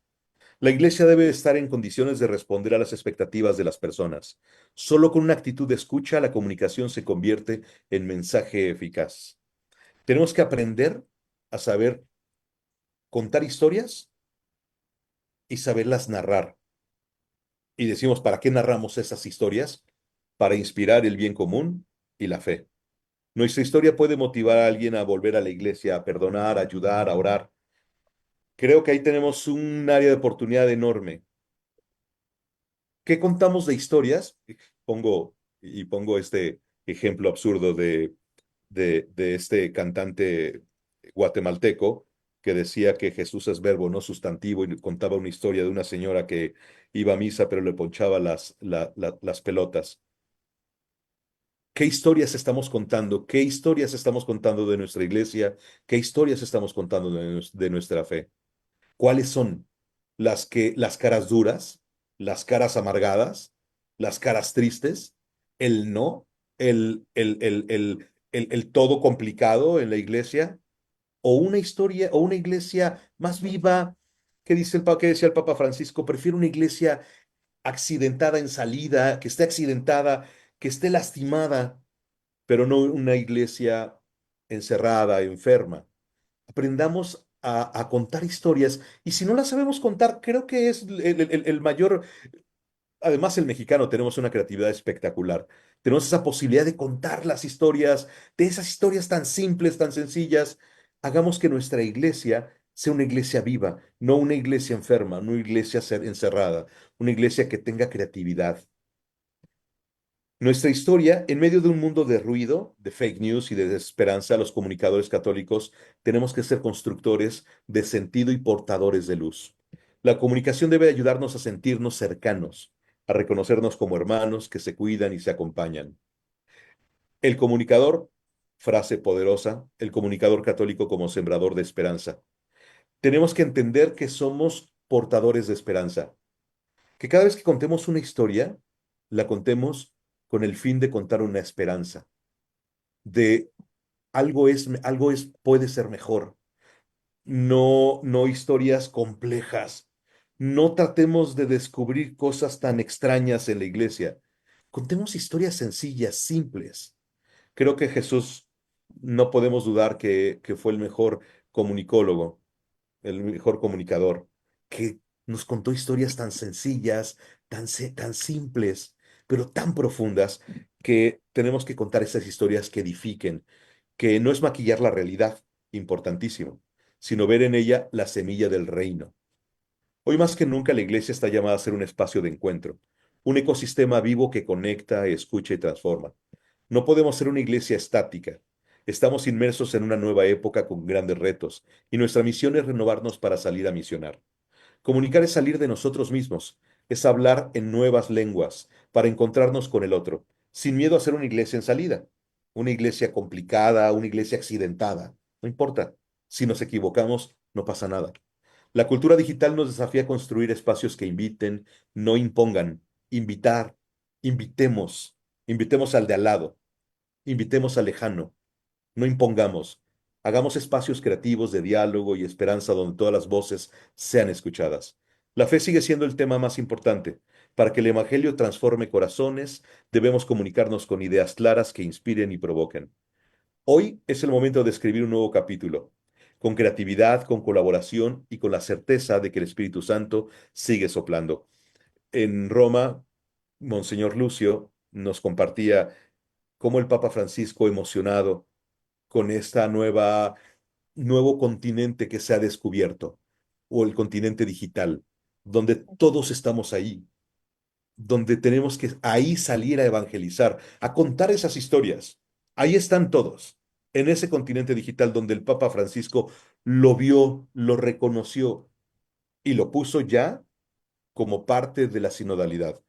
La iglesia debe estar en condiciones de responder a las expectativas de las personas. Solo con una actitud de escucha, la comunicación se convierte en mensaje eficaz. Tenemos que aprender a saber contar historias y saberlas narrar. Y decimos, ¿para qué narramos esas historias? Para inspirar el bien común y la fe. Nuestra historia puede motivar a alguien a volver a la iglesia, a perdonar, a ayudar, a orar. Creo que ahí tenemos un área de oportunidad enorme. ¿Qué contamos de historias? Pongo este ejemplo absurdo de este cantante guatemalteco que decía que Jesús es verbo, no sustantivo, y contaba una historia de una señora que iba a misa pero le ponchaba las pelotas. ¿Qué historias estamos contando? ¿Qué historias estamos contando de nuestra iglesia? ¿Qué historias estamos contando de nuestra fe? ¿Cuáles son las caras duras, las caras amargadas, las caras tristes, el no, el todo complicado en la iglesia? ¿O una historia, o una iglesia más viva? ¿Qué decía el Papa Francisco? Prefiero una iglesia accidentada en salida, que esté accidentada, que esté lastimada, pero no una iglesia encerrada, enferma. Aprendamos a contar historias y si no las sabemos contar, creo que es el mayor. Además, el mexicano tenemos una creatividad espectacular. Tenemos esa posibilidad de contar las historias, de esas historias tan simples, tan sencillas. Hagamos que nuestra iglesia sea una iglesia viva, no una iglesia enferma, no una iglesia encerrada, una iglesia que tenga creatividad. Nuestra historia, en medio de un mundo de ruido, de fake news y de desesperanza, los comunicadores católicos tenemos que ser constructores de sentido y portadores de luz. La comunicación debe ayudarnos a sentirnos cercanos, a reconocernos como hermanos que se cuidan y se acompañan. El comunicador, frase poderosa, el comunicador católico como sembrador de esperanza. Tenemos que entender que somos portadores de esperanza, que cada vez que contemos una historia, la contemos con el fin de contar una esperanza, de puede ser mejor. No, no historias complejas. No tratemos de descubrir cosas tan extrañas en la iglesia. Contemos historias sencillas, simples. Creo que Jesús, no podemos dudar que fue el mejor comunicólogo, el mejor comunicador, que nos contó historias tan sencillas, tan simples, pero tan profundas, que tenemos que contar esas historias que edifiquen, que no es maquillar la realidad, importantísimo, sino ver en ella la semilla del reino. Hoy más que nunca la iglesia está llamada a ser un espacio de encuentro, un ecosistema vivo que conecta, escucha y transforma. No podemos ser una iglesia estática. Estamos inmersos en una nueva época con grandes retos, y nuestra misión es renovarnos para salir a misionar. Comunicar es salir de nosotros mismos, es hablar en nuevas lenguas para encontrarnos con el otro, sin miedo a ser una iglesia en salida, una iglesia complicada, una iglesia accidentada. No importa, si nos equivocamos, no pasa nada. La cultura digital nos desafía a construir espacios que inviten, no impongan, invitar, invitemos, invitemos al de al lado, invitemos al lejano, no impongamos. Hagamos espacios creativos de diálogo y esperanza donde todas las voces sean escuchadas. La fe sigue siendo el tema más importante. Para que el Evangelio transforme corazones, debemos comunicarnos con ideas claras que inspiren y provoquen. Hoy es el momento de escribir un nuevo capítulo, con creatividad, con colaboración y con la certeza de que el Espíritu Santo sigue soplando. En Roma, Monseñor Lucio nos compartía cómo el Papa Francisco, emocionado con esta nuevo continente que se ha descubierto, o el continente digital, donde todos estamos ahí, donde tenemos que ahí salir a evangelizar, a contar esas historias. Ahí están todos, en ese continente digital donde el Papa Francisco lo vio, lo reconoció y lo puso ya como parte de la sinodalidad.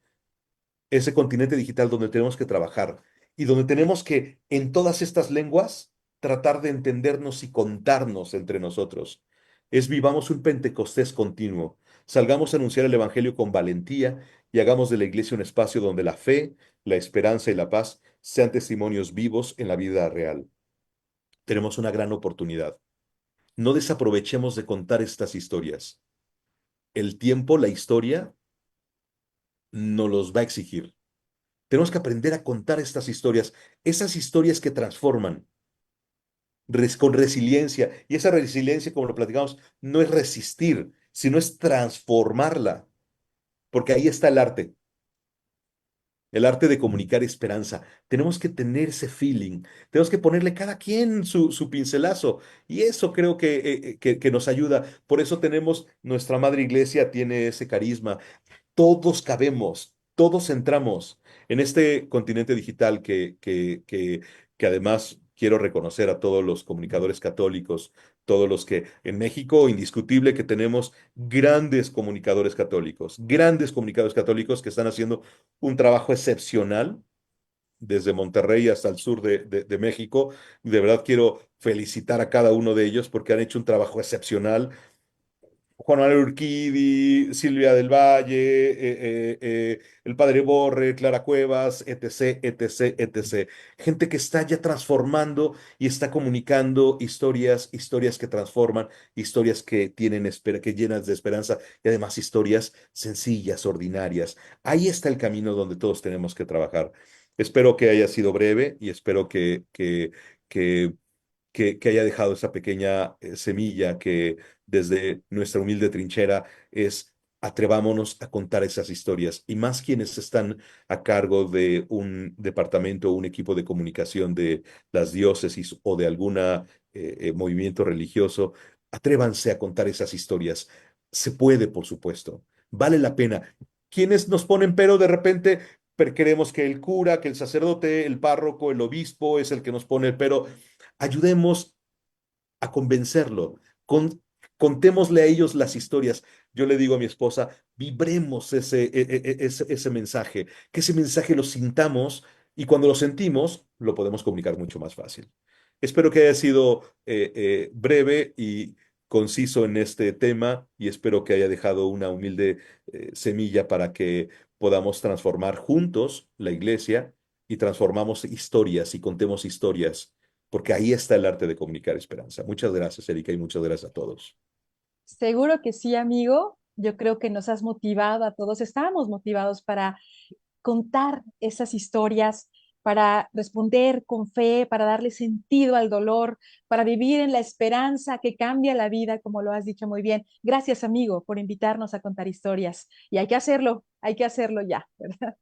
Ese continente digital donde tenemos que trabajar y donde tenemos que, en todas estas lenguas, tratar de entendernos y contarnos entre nosotros. Es vivamos un Pentecostés continuo. Salgamos a anunciar el Evangelio con valentía y hagamos de la iglesia un espacio donde la fe, la esperanza y la paz sean testimonios vivos en la vida real. Tenemos una gran oportunidad. No desaprovechemos de contar estas historias. El tiempo, la historia, nos los va a exigir. Tenemos que aprender a contar estas historias, esas historias que transforman con resiliencia. Y esa resiliencia, como lo platicamos, no es resistir, sino es transformarla, porque ahí está el arte de comunicar esperanza. Tenemos que tener ese feeling, tenemos que ponerle cada quien su pincelazo, y eso creo que nos ayuda. Por eso tenemos, nuestra madre iglesia tiene ese carisma. Todos cabemos, todos entramos en este continente digital que además quiero reconocer a todos los comunicadores católicos, todos los que en México, indiscutible que tenemos grandes comunicadores católicos que están haciendo un trabajo excepcional desde Monterrey hasta el sur de México. De verdad quiero felicitar a cada uno de ellos porque han hecho un trabajo excepcional. Juan Manuel Urquidi, Silvia del Valle, el Padre Borre, Clara Cuevas, etc., etc., etc. Gente que está ya transformando y está comunicando historias, historias que transforman, historias que que llenas de esperanza y además historias sencillas, ordinarias. Ahí está el camino donde todos tenemos que trabajar. Espero que haya sido breve y espero que que haya dejado esa pequeña semilla que desde nuestra humilde trinchera es atrevámonos a contar esas historias y más quienes están a cargo de un departamento o un equipo de comunicación de las diócesis o de alguna movimiento religioso, atrévanse a contar esas historias. Se puede, por supuesto. Vale la pena. Quienes nos ponen pero de repente queremos que el cura, que el sacerdote, el párroco, el obispo es el que nos pone el pero. Ayudemos a convencerlo. Contémosle a ellos las historias. Yo le digo a mi esposa, vibremos ese mensaje, que ese mensaje lo sintamos y cuando lo sentimos, lo podemos comunicar mucho más fácil. Espero que haya sido breve y conciso en este tema y espero que haya dejado una humilde semilla para que podamos transformar juntos la iglesia y transformamos historias y contemos historias porque ahí está el arte de comunicar esperanza. Muchas gracias, Erika, y muchas gracias a todos. Seguro que sí, amigo. Yo creo que nos has motivado a todos. Estábamos motivados para contar esas historias, para responder con fe, para darle sentido al dolor, para vivir en la esperanza que cambia la vida, como lo has dicho muy bien. Gracias, amigo, por invitarnos a contar historias. Y hay que hacerlo ya, ¿verdad?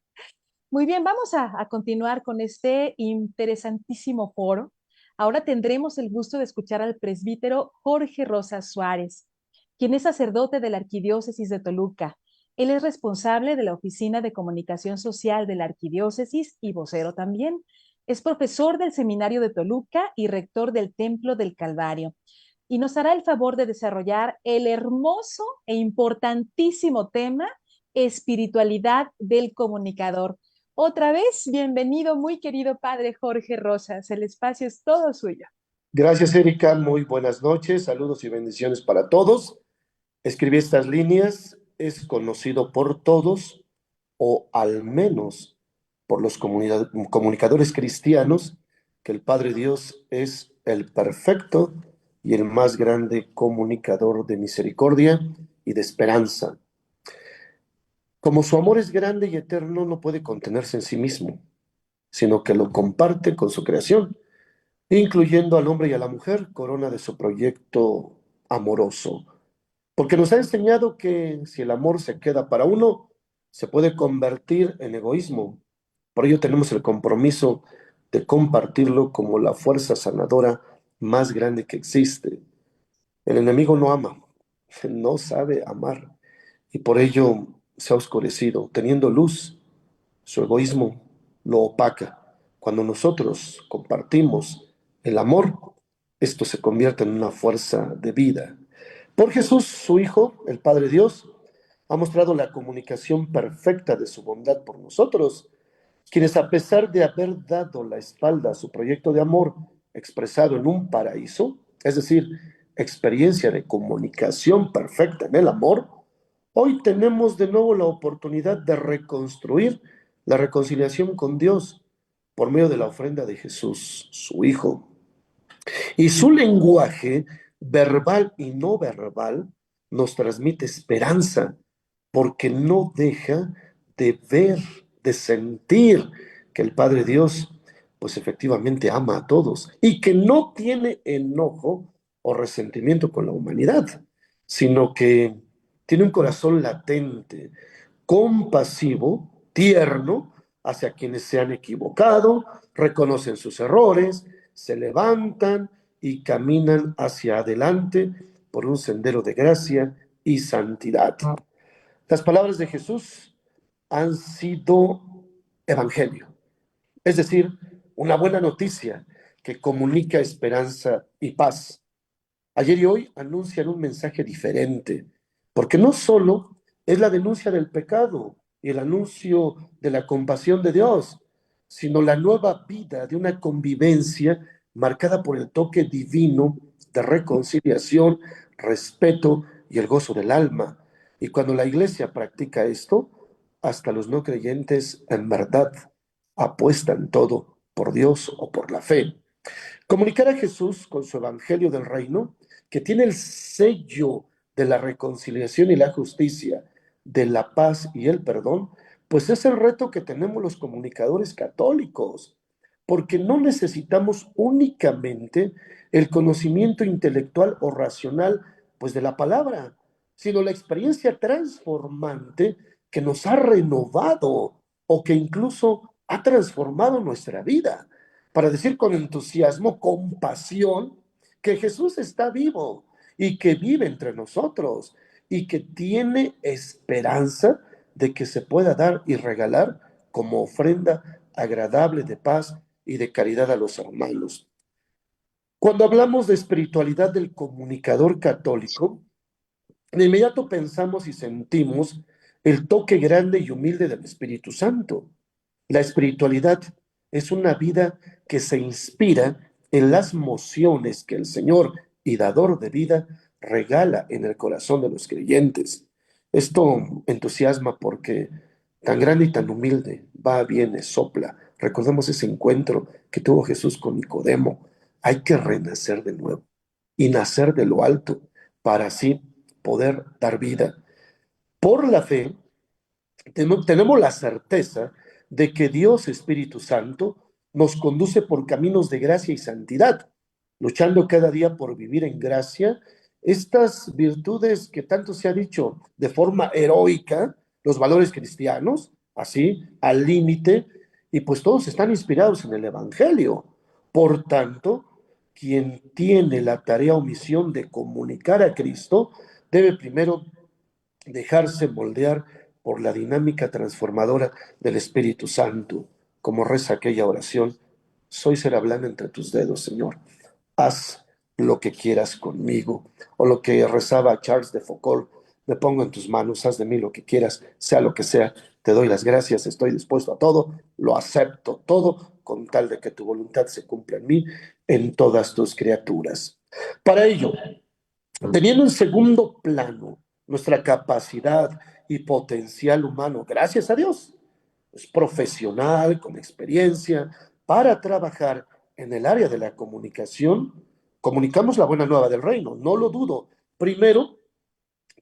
Muy bien, vamos a continuar con este interesantísimo foro. Ahora tendremos el gusto de escuchar al presbítero Jorge Rosas Suárez, quien es sacerdote de la Arquidiócesis de Toluca. Él es responsable de la Oficina de Comunicación Social de la Arquidiócesis y vocero también. Es profesor del Seminario de Toluca y rector del Templo del Calvario. Y nos hará el favor de desarrollar el hermoso e importantísimo tema espiritualidad del comunicador. Otra vez, bienvenido, muy querido padre Jorge Rosas. El espacio es todo suyo. Gracias, Erika. Muy buenas noches. Saludos y bendiciones para todos. Escribí estas líneas. Es conocido por todos, o al menos por los comunicadores cristianos, que el Padre Dios es el perfecto y el más grande comunicador de misericordia y de esperanza. Como su amor es grande y eterno, no puede contenerse en sí mismo, sino que lo comparte con su creación, incluyendo al hombre y a la mujer, corona de su proyecto amoroso. Porque nos ha enseñado que si el amor se queda para uno, se puede convertir en egoísmo. Por ello tenemos el compromiso de compartirlo como la fuerza sanadora más grande que existe. El enemigo no ama, no sabe amar. y por ello se ha oscurecido. Teniendo luz, su egoísmo lo opaca. Cuando nosotros compartimos el amor, esto se convierte en una fuerza de vida. Por Jesús, su Hijo, el Padre Dios, ha mostrado la comunicación perfecta de su bondad por nosotros, quienes a pesar de haber dado la espalda a su proyecto de amor expresado en un paraíso, es decir, experiencia de comunicación perfecta en el amor, hoy tenemos de nuevo la oportunidad de reconstruir la reconciliación con Dios por medio de la ofrenda de Jesús, su Hijo. Y su lenguaje, verbal y no verbal, nos transmite esperanza, porque no deja de ver, de sentir que el Padre Dios, pues efectivamente ama a todos y que no tiene enojo o resentimiento con la humanidad, sino que tiene un corazón latente, compasivo, tierno, hacia quienes se han equivocado, reconocen sus errores, se levantan y caminan hacia adelante por un sendero de gracia y santidad. Las palabras de Jesús han sido evangelio, es decir, una buena noticia que comunica esperanza y paz. Ayer y hoy anuncian un mensaje diferente, porque no solo es la denuncia del pecado y el anuncio de la compasión de Dios, sino la nueva vida de una convivencia marcada por el toque divino de reconciliación, respeto y el gozo del alma. Y cuando la iglesia practica esto, hasta los no creyentes en verdad apuestan todo por Dios o por la fe. Comunicar a Jesús con su evangelio del reino, que tiene el sello de la reconciliación y la justicia, de la paz y el perdón, pues es el reto que tenemos los comunicadores católicos, porque no necesitamos únicamente el conocimiento intelectual o racional, pues de la palabra, sino la experiencia transformante que nos ha renovado o que incluso ha transformado nuestra vida, para decir con entusiasmo, con pasión, que Jesús está vivo y que vive entre nosotros y que tiene esperanza de que se pueda dar y regalar como ofrenda agradable de paz y de caridad a los hermanos. Cuando hablamos de espiritualidad del comunicador católico, de inmediato pensamos y sentimos el toque grande y humilde del Espíritu Santo. La espiritualidad es una vida que se inspira en las mociones que el Señor y dador de vida regala en el corazón de los creyentes. Esto entusiasma porque tan grande y tan humilde va, viene, sopla. Recordemos ese encuentro que tuvo Jesús con Nicodemo. Hay que renacer de nuevo y nacer de lo alto para así poder dar vida. Por la fe, tenemos la certeza de que Dios Espíritu Santo nos conduce por caminos de gracia y santidad, luchando cada día por vivir en gracia estas virtudes que tanto se ha dicho de forma heroica, los valores cristianos, así, al límite, y pues todos están inspirados en el Evangelio. Por tanto, quien tiene la tarea o misión de comunicar a Cristo debe primero dejarse moldear por la dinámica transformadora del Espíritu Santo, como reza aquella oración: soy cera blanda entre tus dedos, Señor, haz lo que quieras conmigo. O lo que rezaba Charles de Foucault: me pongo en tus manos, haz de mí lo que quieras, sea lo que sea, te doy las gracias, estoy dispuesto a todo, lo acepto todo, con tal de que tu voluntad se cumpla en mí, en todas tus criaturas. Para ello, teniendo en segundo plano nuestra capacidad y potencial humano, gracias a Dios, es profesional, con experiencia, para trabajar en el área de la comunicación, comunicamos la buena nueva del reino, no lo dudo. Primero,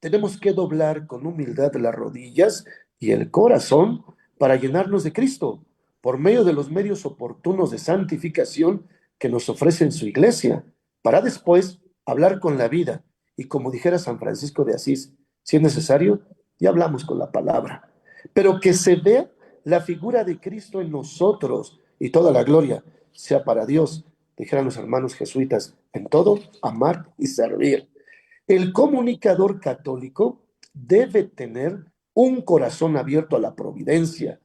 tenemos que doblar con humildad las rodillas y el corazón para llenarnos de Cristo, por medio de los medios oportunos de santificación que nos ofrece en su iglesia, para después hablar con la vida. Y como dijera San Francisco de Asís, si es necesario, ya hablamos con la palabra. Pero que se vea la figura de Cristo en nosotros y toda la gloria sea para Dios, dijeran los hermanos jesuitas, en todo amar y servir. El comunicador católico debe tener un corazón abierto a la providencia,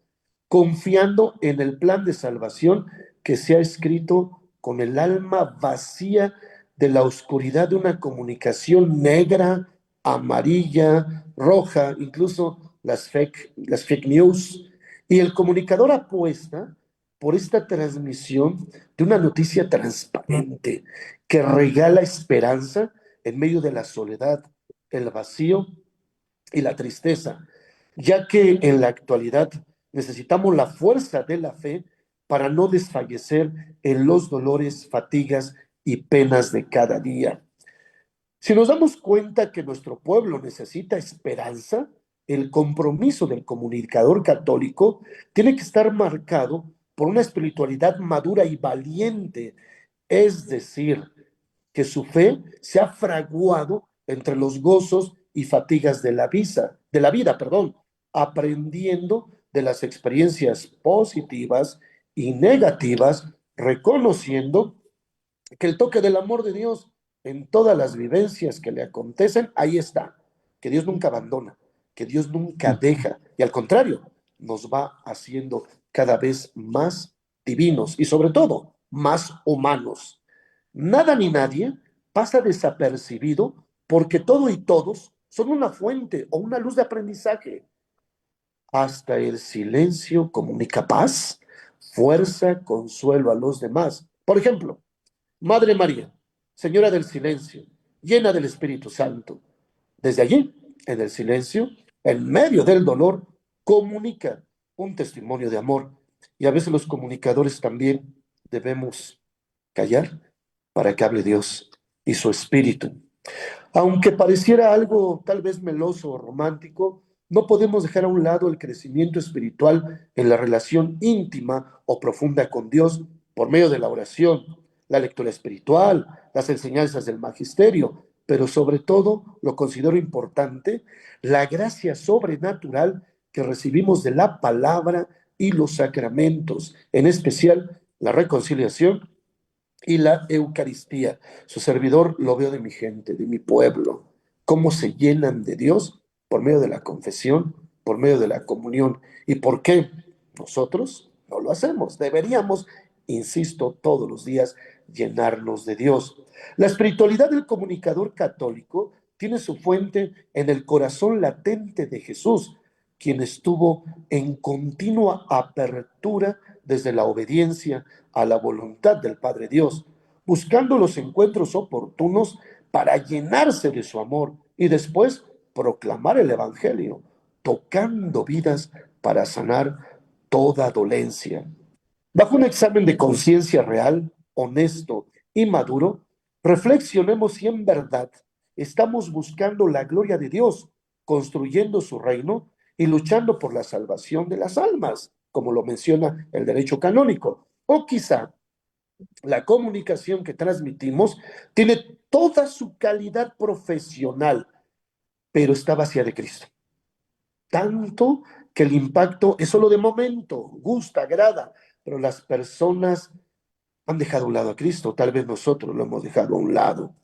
confiando en el plan de salvación que se ha escrito con el alma vacía de la oscuridad de una comunicación negra, amarilla, roja, incluso las fake news. Y el comunicador apuesta por esta transmisión de una noticia transparente que regala esperanza en medio de la soledad, el vacío y la tristeza, ya que en la actualidad necesitamos la fuerza de la fe para no desfallecer en los dolores, fatigas y penas de cada día. Si nos damos cuenta que nuestro pueblo necesita esperanza, el compromiso del comunicador católico tiene que estar marcado por una espiritualidad madura y valiente, es decir, que su fe se ha fraguado entre los gozos y fatigas de la vida, aprendiendo de las experiencias positivas y negativas, reconociendo que el toque del amor de Dios en todas las vivencias que le acontecen, ahí está, que Dios nunca abandona, que Dios nunca deja, y al contrario, nos va haciendo cada vez más divinos y sobre todo más humanos. Nada ni nadie pasa desapercibido porque todo y todos son una fuente o una luz de aprendizaje. Hasta el silencio comunica paz, fuerza, consuelo a los demás. Por ejemplo, Madre María, Señora del Silencio, llena del Espíritu Santo. Desde allí, en el silencio, en medio del dolor, comunica un testimonio de amor. Y a veces los comunicadores también debemos callar para que hable Dios y su Espíritu. Aunque pareciera algo tal vez meloso o romántico, no podemos dejar a un lado el crecimiento espiritual en la relación íntima o profunda con Dios por medio de la oración, la lectura espiritual, las enseñanzas del magisterio, pero sobre todo, lo considero importante, la gracia sobrenatural que recibimos de la palabra y los sacramentos, en especial la reconciliación y la Eucaristía. Su servidor lo veo de mi gente, de mi pueblo, cómo se llenan de Dios por medio de la confesión, por medio de la comunión. ¿Y por qué nosotros no lo hacemos? Deberíamos, insisto, todos los días llenarnos de Dios. La espiritualidad del comunicador católico tiene su fuente en el corazón latente de Jesús, quien estuvo en continua apertura desde la obediencia a la voluntad del Padre Dios, buscando los encuentros oportunos para llenarse de su amor y después proclamar el Evangelio, tocando vidas para sanar toda dolencia. Bajo un examen de conciencia real, honesto y maduro, reflexionemos si en verdad estamos buscando la gloria de Dios, construyendo su reino y luchando por la salvación de las almas, como lo menciona el derecho canónico. O quizá la comunicación que transmitimos tiene toda su calidad profesional, pero está vacía de Cristo. Tanto que el impacto es solo de momento, gusta, agrada, pero las personas han dejado a un lado a Cristo, tal vez nosotros lo hemos dejado a un lado.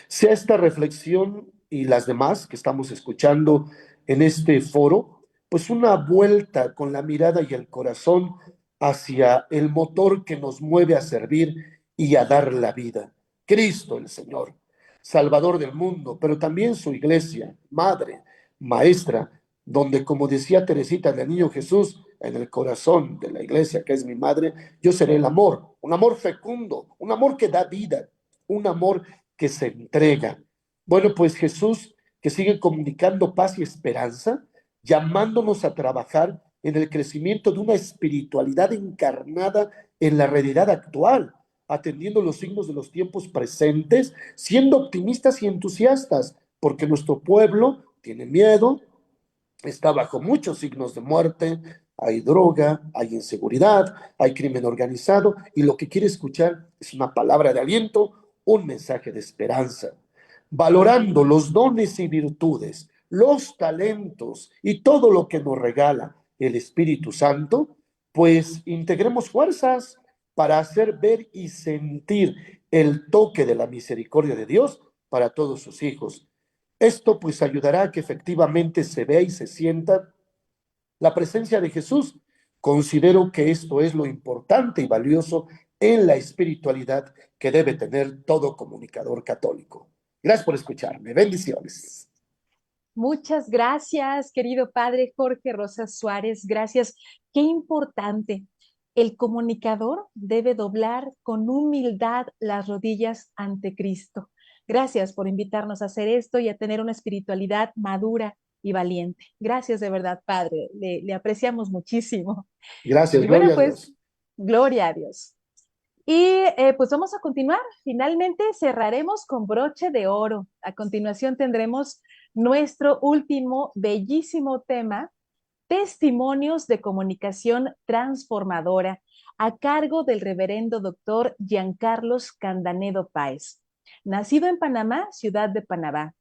Sea esta reflexión y las demás que estamos escuchando en este foro, pues una vuelta con la mirada y el corazón hacia el motor que nos mueve a servir y a dar la vida. Cristo el Señor, Salvador del mundo, pero también su iglesia, madre, maestra, donde, como decía Teresita del Niño Jesús, en el corazón de la iglesia, que es mi madre, yo seré el amor, un amor fecundo, un amor que da vida, un amor que se entrega. Bueno, pues Jesús, que sigue comunicando paz y esperanza, llamándonos a trabajar en el crecimiento de una espiritualidad encarnada en la realidad actual, atendiendo los signos de los tiempos presentes, siendo optimistas y entusiastas, porque nuestro pueblo tiene miedo, está bajo muchos signos de muerte, hay droga, hay inseguridad, hay crimen organizado, y lo que quiere escuchar es una palabra de aliento, un mensaje de esperanza, valorando los dones y virtudes, los talentos y todo lo que nos regala el Espíritu Santo, pues integremos fuerzas para hacer ver y sentir el toque de la misericordia de Dios para todos sus hijos. Esto pues ayudará a que efectivamente se vea y se sienta la presencia de Jesús. Considero que esto es lo importante y valioso en la espiritualidad que debe tener todo comunicador católico. Gracias por escucharme. Bendiciones. Muchas gracias, querido padre Jorge Rosas Suárez. Gracias. Qué importante. El comunicador debe doblar con humildad las rodillas ante Cristo. Gracias por invitarnos a hacer esto y a tener una espiritualidad madura y valiente. Gracias de verdad, padre. Le apreciamos muchísimo. Gracias, Y bueno, gloria a pues, Dios. gloria a Dios. Y pues vamos a continuar. Finalmente cerraremos con broche de oro. A continuación tendremos nuestro último bellísimo tema, testimonios de comunicación transformadora, a cargo del reverendo doctor Giancarlos Candanedo Páez. Nacido en Panamá, ciudad de Panamá.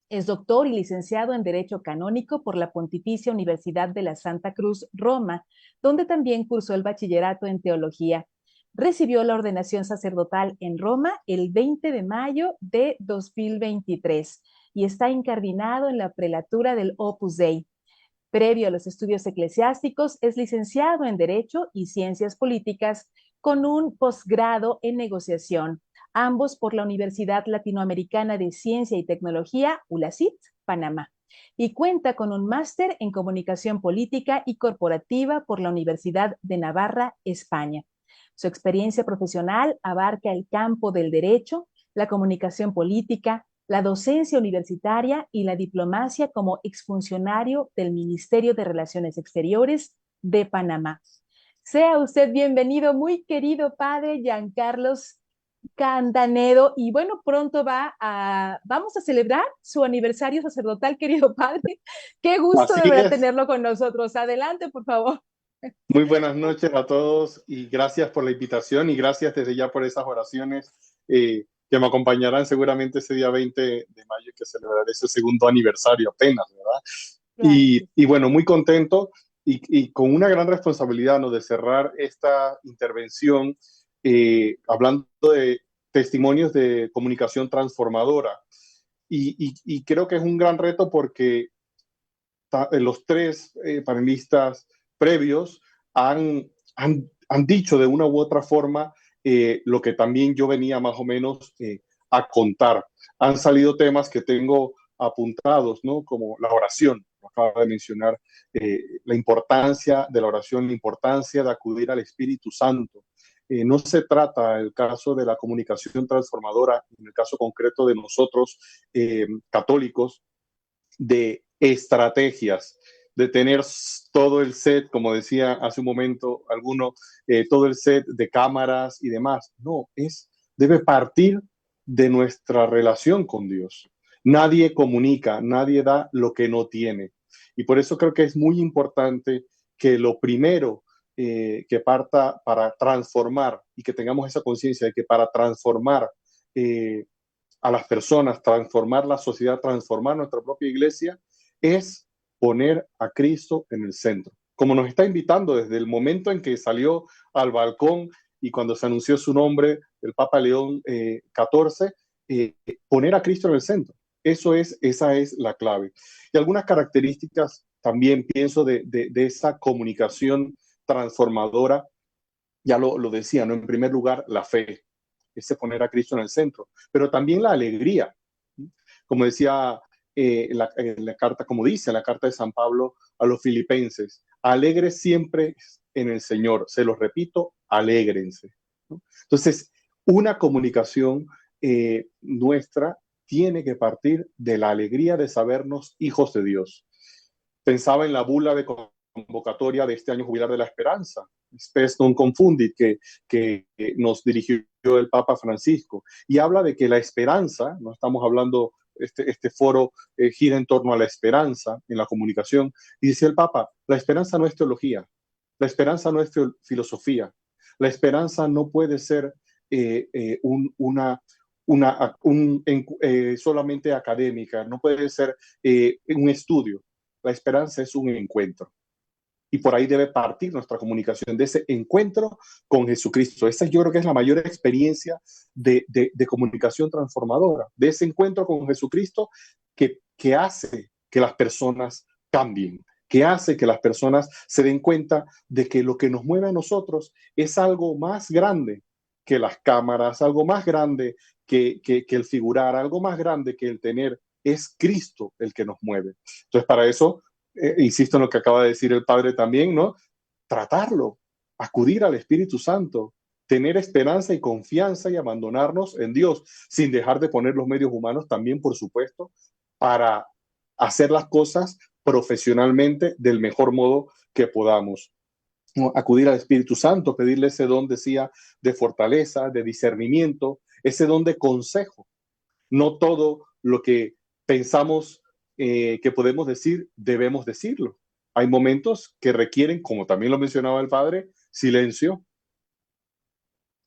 Es doctor y licenciado en Derecho Canónico por la Pontificia Universidad de la Santa Cruz, Roma, donde también cursó el bachillerato en Teología. Recibió la ordenación sacerdotal en Roma el 20 de mayo de 2023 y está incardinado en la prelatura del Opus Dei. Previo a los estudios eclesiásticos, es licenciado en Derecho y Ciencias Políticas con un posgrado en negociación, ambos por la Universidad Latinoamericana de Ciencia y Tecnología, ULACIT, Panamá, y cuenta con un máster en Comunicación Política y Corporativa por la Universidad de Navarra, España. Su experiencia profesional abarca el campo del derecho, la comunicación política, la docencia universitaria y la diplomacia como exfuncionario del Ministerio de Relaciones Exteriores de Panamá. Sea usted bienvenido, muy querido padre Giancarlos Candanedo, y bueno, pronto vamos a celebrar su aniversario sacerdotal, querido padre. Qué gusto Así de verdad es. tenerlo con nosotros. Adelante, por favor. Muy buenas noches a todos y gracias por la invitación y gracias desde ya por esas oraciones que me acompañarán seguramente ese día 20 de mayo que celebraré ese segundo aniversario apenas, ¿verdad? Claro. Y bueno, muy contento y con una gran responsabilidad, ¿no?, de cerrar esta intervención hablando de testimonios de comunicación transformadora. Y creo que es un gran reto porque los tres panelistas previos han dicho de una u otra forma lo que también yo venía más o menos a contar. Han salido temas que tengo apuntados, ¿no?, como la oración, lo acaba de mencionar, la importancia de la oración, la importancia de acudir al Espíritu Santo. No se trata, el caso de la comunicación transformadora, en el caso concreto de nosotros católicos, de estrategias, de tener todo el set, como decía hace un momento alguno, todo el set de cámaras y demás. No, debe partir de nuestra relación con Dios. Nadie comunica, nadie da lo que no tiene. Y por eso creo que es muy importante que lo primero que parta para transformar y que tengamos esa conciencia de que para transformar a las personas, transformar la sociedad, transformar nuestra propia iglesia, es poner a Cristo en el centro. Como nos está invitando desde el momento en que salió al balcón y cuando se anunció su nombre, el Papa León XIV, poner a Cristo en el centro. Esa es la clave. Y algunas características también pienso de esa comunicación transformadora, ya lo decía, ¿no? En primer lugar, la fe, ese poner a Cristo en el centro, pero también la alegría. Como decía la carta, como dice la carta de San Pablo a los filipenses, alegres siempre en el Señor. Se los repito, alégrense, ¿no? Entonces, una comunicación nuestra tiene que partir de la alegría de sabernos hijos de Dios. Pensaba en la bula de convocatoria de este año jubilar de la esperanza, Spes non confundit, que nos dirigió el Papa Francisco, y habla de que la esperanza, no estamos hablando, este foro gira en torno a la esperanza en la comunicación, y dice el Papa, la esperanza no es teología, la esperanza no es filosofía, la esperanza no puede ser solamente académica, no puede ser un estudio, la esperanza es un encuentro. Y por ahí debe partir nuestra comunicación, de ese encuentro con Jesucristo. Esa yo creo que es la mayor experiencia de comunicación transformadora, de ese encuentro con Jesucristo que hace que las personas cambien, que hace que las personas se den cuenta de que lo que nos mueve a nosotros es algo más grande que las cámaras, algo más grande que el figurar, algo más grande que el tener. Es Cristo el que nos mueve. Entonces, para eso, insisto en lo que acaba de decir el Padre también, ¿no? Tratarlo, acudir al Espíritu Santo, tener esperanza y confianza y abandonarnos en Dios, sin dejar de poner los medios humanos también, por supuesto, para hacer las cosas profesionalmente del mejor modo que podamos. Acudir al Espíritu Santo, pedirle ese don, decía, de fortaleza, de discernimiento, ese don de consejo. No todo lo que pensamos que podemos decir, debemos decirlo. Hay momentos que requieren, como también lo mencionaba el Padre, silencio.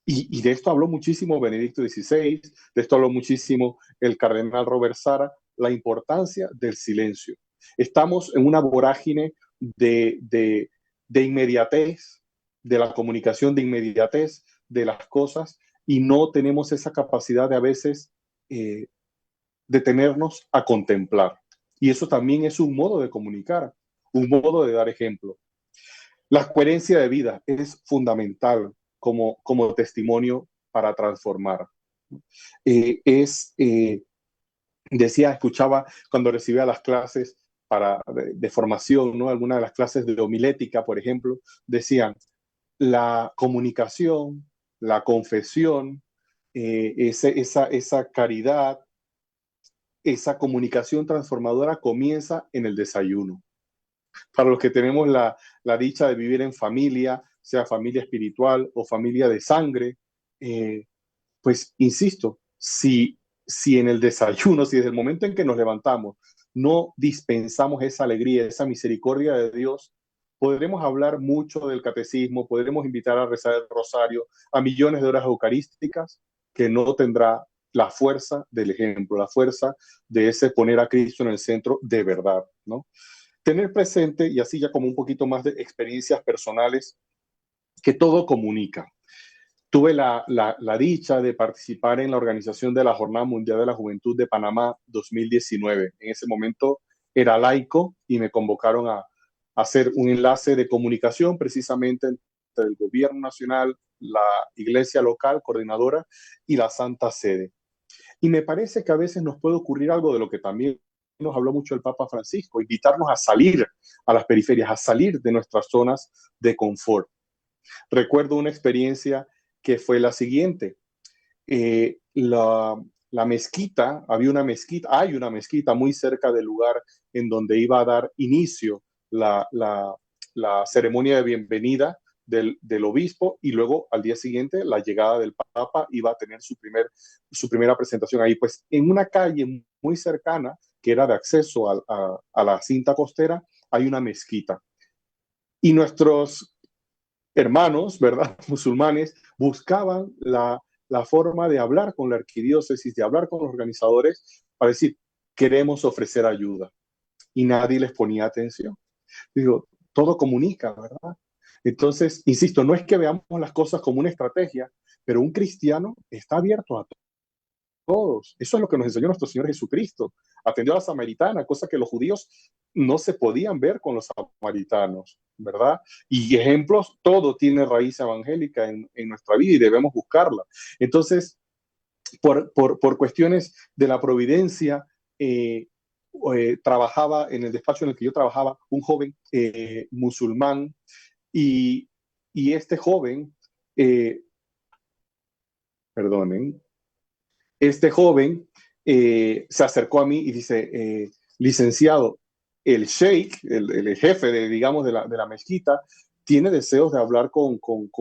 Y de esto habló muchísimo Benedicto XVI, de esto habló muchísimo el cardenal Robert Sara, la importancia del silencio. Estamos en una vorágine de inmediatez, de la comunicación de inmediatez de las cosas, y no tenemos esa capacidad de a veces detenernos a contemplar. Y eso también es un modo de comunicar, un modo de dar ejemplo. La coherencia de vida es fundamental como testimonio para transformar. Decía, escuchaba cuando recibía las clases de formación, ¿no? Algunas de las clases de homilética, por ejemplo, decían, la comunicación, la confesión, esa caridad, esa comunicación transformadora comienza en el desayuno. Para los que tenemos la dicha de vivir en familia, sea familia espiritual o familia de sangre, pues insisto, si en el desayuno, si desde el momento en que nos levantamos no dispensamos esa alegría, esa misericordia de Dios, podremos hablar mucho del catecismo, podremos invitar a rezar el rosario, a millones de horas eucarísticas, que no tendrá la fuerza del ejemplo, la fuerza de ese poner a Cristo en el centro de verdad, ¿no? Tener presente, y así ya como un poquito más de experiencias personales, que todo comunica. Tuve la dicha de participar en la organización de la Jornada Mundial de la Juventud de Panamá 2019. En ese momento era laico y me convocaron a hacer un enlace de comunicación precisamente entre el gobierno nacional, la iglesia local, coordinadora, y la Santa Sede. Y me parece que a veces nos puede ocurrir algo de lo que también nos habló mucho el Papa Francisco, invitarnos a salir a las periferias, a salir de nuestras zonas de confort. Recuerdo una experiencia que fue la siguiente. La mezquita, hay una mezquita muy cerca del lugar en donde iba a dar inicio la ceremonia de bienvenida del obispo, y luego al día siguiente la llegada del Papa iba a tener su primera presentación ahí, pues en una calle muy cercana que era de acceso a la cinta costera, hay una mezquita. Y nuestros hermanos, ¿verdad?, musulmanes, buscaban la forma de hablar con la arquidiócesis, de hablar con los organizadores para decir, queremos ofrecer ayuda. Y nadie les ponía atención. Digo, todo comunica, ¿verdad? Entonces, insisto, no es que veamos las cosas como una estrategia, pero un cristiano está abierto a todos. Eso es lo que nos enseñó nuestro Señor Jesucristo. Atendió a la samaritana, cosa que los judíos no se podían ver con los samaritanos, ¿verdad? Y ejemplos, todo tiene raíz evangélica en nuestra vida y debemos buscarla. Entonces, por cuestiones de la providencia, trabajaba en el despacho en el que yo trabajaba un joven musulmán, y este joven, este joven se acercó a mí y dice, licenciado, el sheikh, el jefe digamos, de la mezquita, tiene deseos de hablar con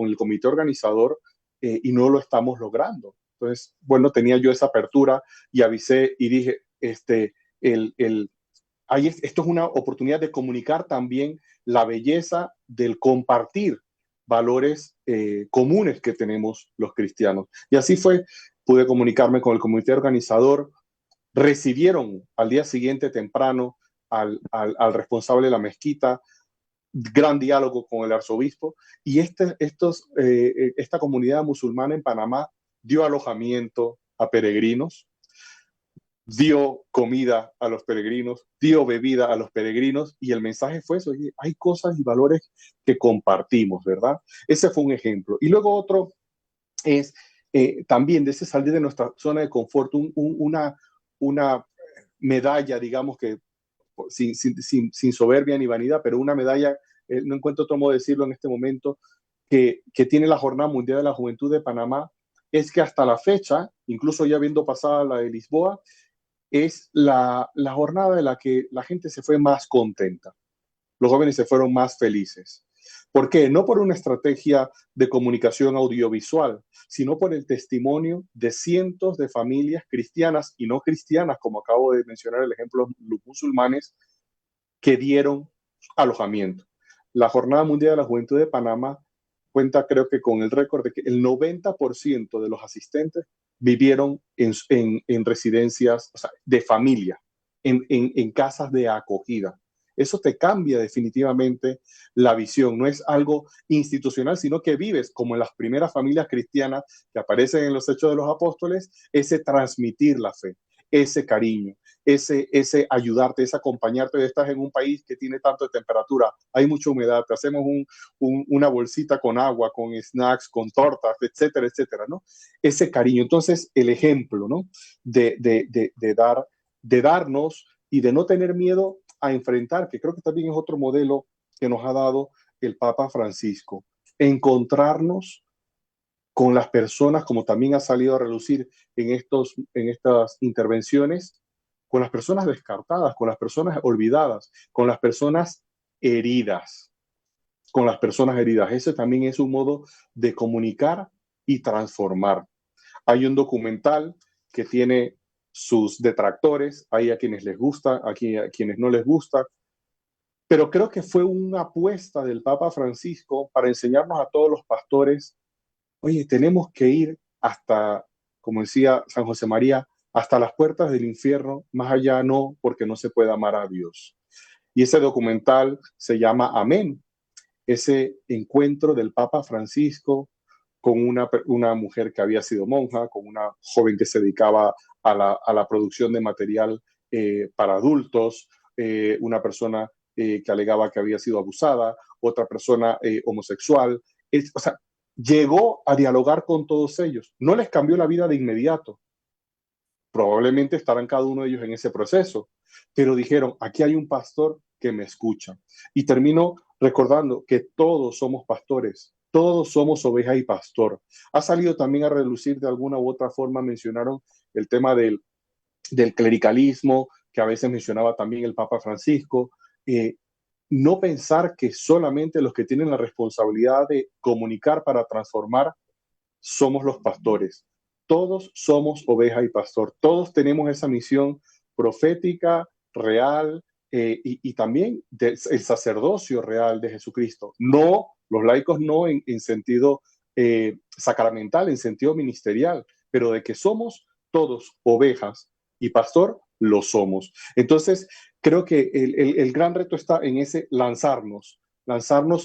el comité organizador y no lo estamos logrando. Entonces, bueno, tenía yo esa apertura y avisé y dije, esto es una oportunidad de comunicar también la belleza del compartir valores comunes que tenemos los cristianos. Y así fue, pude comunicarme con el comité organizador, recibieron al día siguiente temprano al responsable de la mezquita, gran diálogo con el arzobispo, y esta comunidad musulmana en Panamá dio alojamiento a peregrinos, dio comida a los peregrinos, dio bebida a los peregrinos, y el mensaje fue eso: oye, hay cosas y valores que compartimos, ¿verdad? Ese fue un ejemplo. Y luego otro es también de ese salir de nuestra zona de confort, una medalla, digamos que sin soberbia ni vanidad, pero una medalla, no encuentro otro modo de decirlo en este momento, que tiene la Jornada Mundial de la Juventud de Panamá, es que hasta la fecha, incluso ya habiendo pasado la de Lisboa, es la jornada de la que la gente se fue más contenta. Los jóvenes se fueron más felices. ¿Por qué? No por una estrategia de comunicación audiovisual, sino por el testimonio de cientos de familias cristianas y no cristianas, como acabo de mencionar el ejemplo, los musulmanes, que dieron alojamiento. La Jornada Mundial de la Juventud de Panamá cuenta, creo que con el récord de que el 90% de los asistentes vivieron en residencias, o sea, de familia, en casas de acogida. Eso te cambia definitivamente la visión. No es algo institucional, sino que vives como en las primeras familias cristianas que aparecen en los Hechos de los Apóstoles, ese transmitir la fe, ese cariño, ese ayudarte, ese acompañarte. Estás en un país que tiene tanto de temperatura, hay mucha humedad, te hacemos una bolsita con agua, con snacks, con tortas, etcétera, etcétera, ¿no? Ese cariño. Entonces, el ejemplo, ¿no? De darnos y de no tener miedo a enfrentar, que creo que también es otro modelo que nos ha dado el Papa Francisco. Encontrarnos con las personas, como también ha salido a relucir en estas intervenciones, con las personas descartadas, con las personas olvidadas, con las personas heridas, con las personas heridas. Ese también es un modo de comunicar y transformar. Hay un documental que tiene sus detractores, hay a quienes les gusta, a quienes no les gusta, pero creo que fue una apuesta del Papa Francisco para enseñarnos a todos los pastores: oye, tenemos que ir hasta, como decía San José María, hasta las puertas del infierno, más allá no, porque no se puede amar a Dios. Y ese documental se llama Amén, ese encuentro del Papa Francisco con una mujer que había sido monja, con una joven que se dedicaba a la producción de material para adultos, una persona que alegaba que había sido abusada, otra persona homosexual. O sea, llegó a dialogar con todos ellos. No les cambió la vida de inmediato. Probablemente estarán cada uno de ellos en ese proceso, pero dijeron: aquí hay un pastor que me escucha. Y termino recordando que todos somos pastores, todos somos oveja y pastor. Ha salido también a relucir de alguna u otra forma, mencionaron el tema del clericalismo, que a veces mencionaba también el Papa Francisco. No pensar que solamente los que tienen la responsabilidad de comunicar para transformar somos los pastores. Todos somos oveja y pastor. Todos tenemos esa misión profética, real, y también el sacerdocio real de Jesucristo. No, los laicos no en sentido sacramental, en sentido ministerial, pero de que somos todos ovejas y pastor, lo somos. Entonces, creo que el gran reto está en ese lanzarnos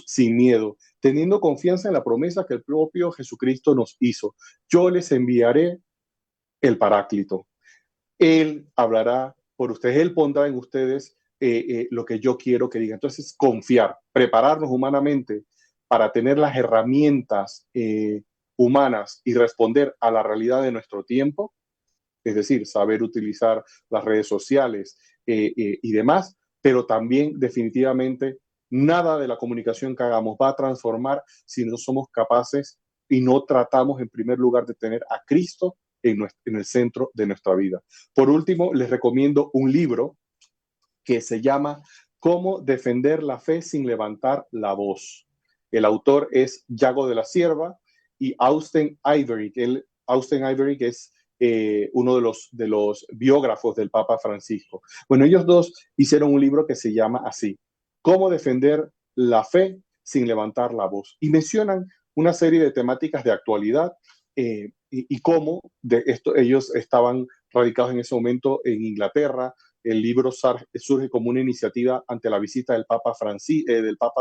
sin miedo, teniendo confianza en la promesa que el propio Jesucristo nos hizo. Yo les enviaré el Paráclito. Él hablará por ustedes, Él pondrá en ustedes lo que yo quiero que diga. Entonces, confiar, prepararnos humanamente para tener las herramientas humanas y responder a la realidad de nuestro tiempo, es decir, saber utilizar las redes sociales y demás, pero también definitivamente nada de la comunicación que hagamos va a transformar si no somos capaces y no tratamos en primer lugar de tener a Cristo en el centro de nuestra vida. Por último, les recomiendo un libro que se llama Cómo defender la fe sin levantar la voz. El autor es Yago de la Sierva y Austen Ivery, que es uno de los biógrafos del Papa Francisco. Bueno, ellos dos hicieron un libro que se llama así: Cómo defender la fe sin levantar la voz. Y mencionan una serie de temáticas de actualidad y cómo ellos estaban radicados en ese momento en Inglaterra. El libro surge como una iniciativa ante la visita del Papa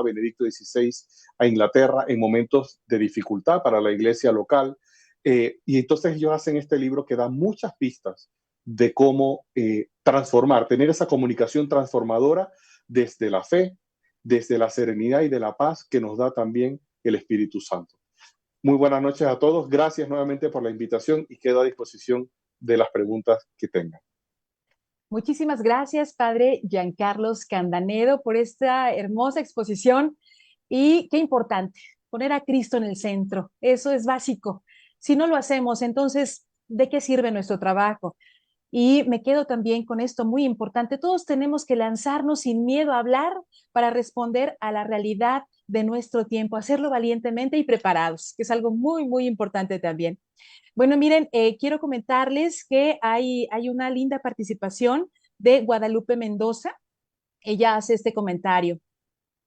Benedicto XVI a Inglaterra en momentos de dificultad para la iglesia local. Y entonces ellos hacen este libro que da muchas pistas de cómo transformar, tener esa comunicación transformadora desde la fe, desde la serenidad y de la paz que nos da también el Espíritu Santo. Muy buenas noches a todos. Gracias nuevamente por la invitación y quedo a disposición de las preguntas que tengan. Muchísimas gracias, Padre Giancarlos Candanedo, por esta hermosa exposición. Y qué importante, poner a Cristo en el centro. Eso es básico. Si no lo hacemos, entonces, ¿de qué sirve nuestro trabajo? Y me quedo también con esto muy importante. Todos tenemos que lanzarnos sin miedo a hablar para responder a la realidad de nuestro tiempo, hacerlo valientemente y preparados, que es algo muy, muy importante también. Bueno, miren, quiero comentarles que hay una linda participación de Guadalupe Mendoza. Ella hace este comentario.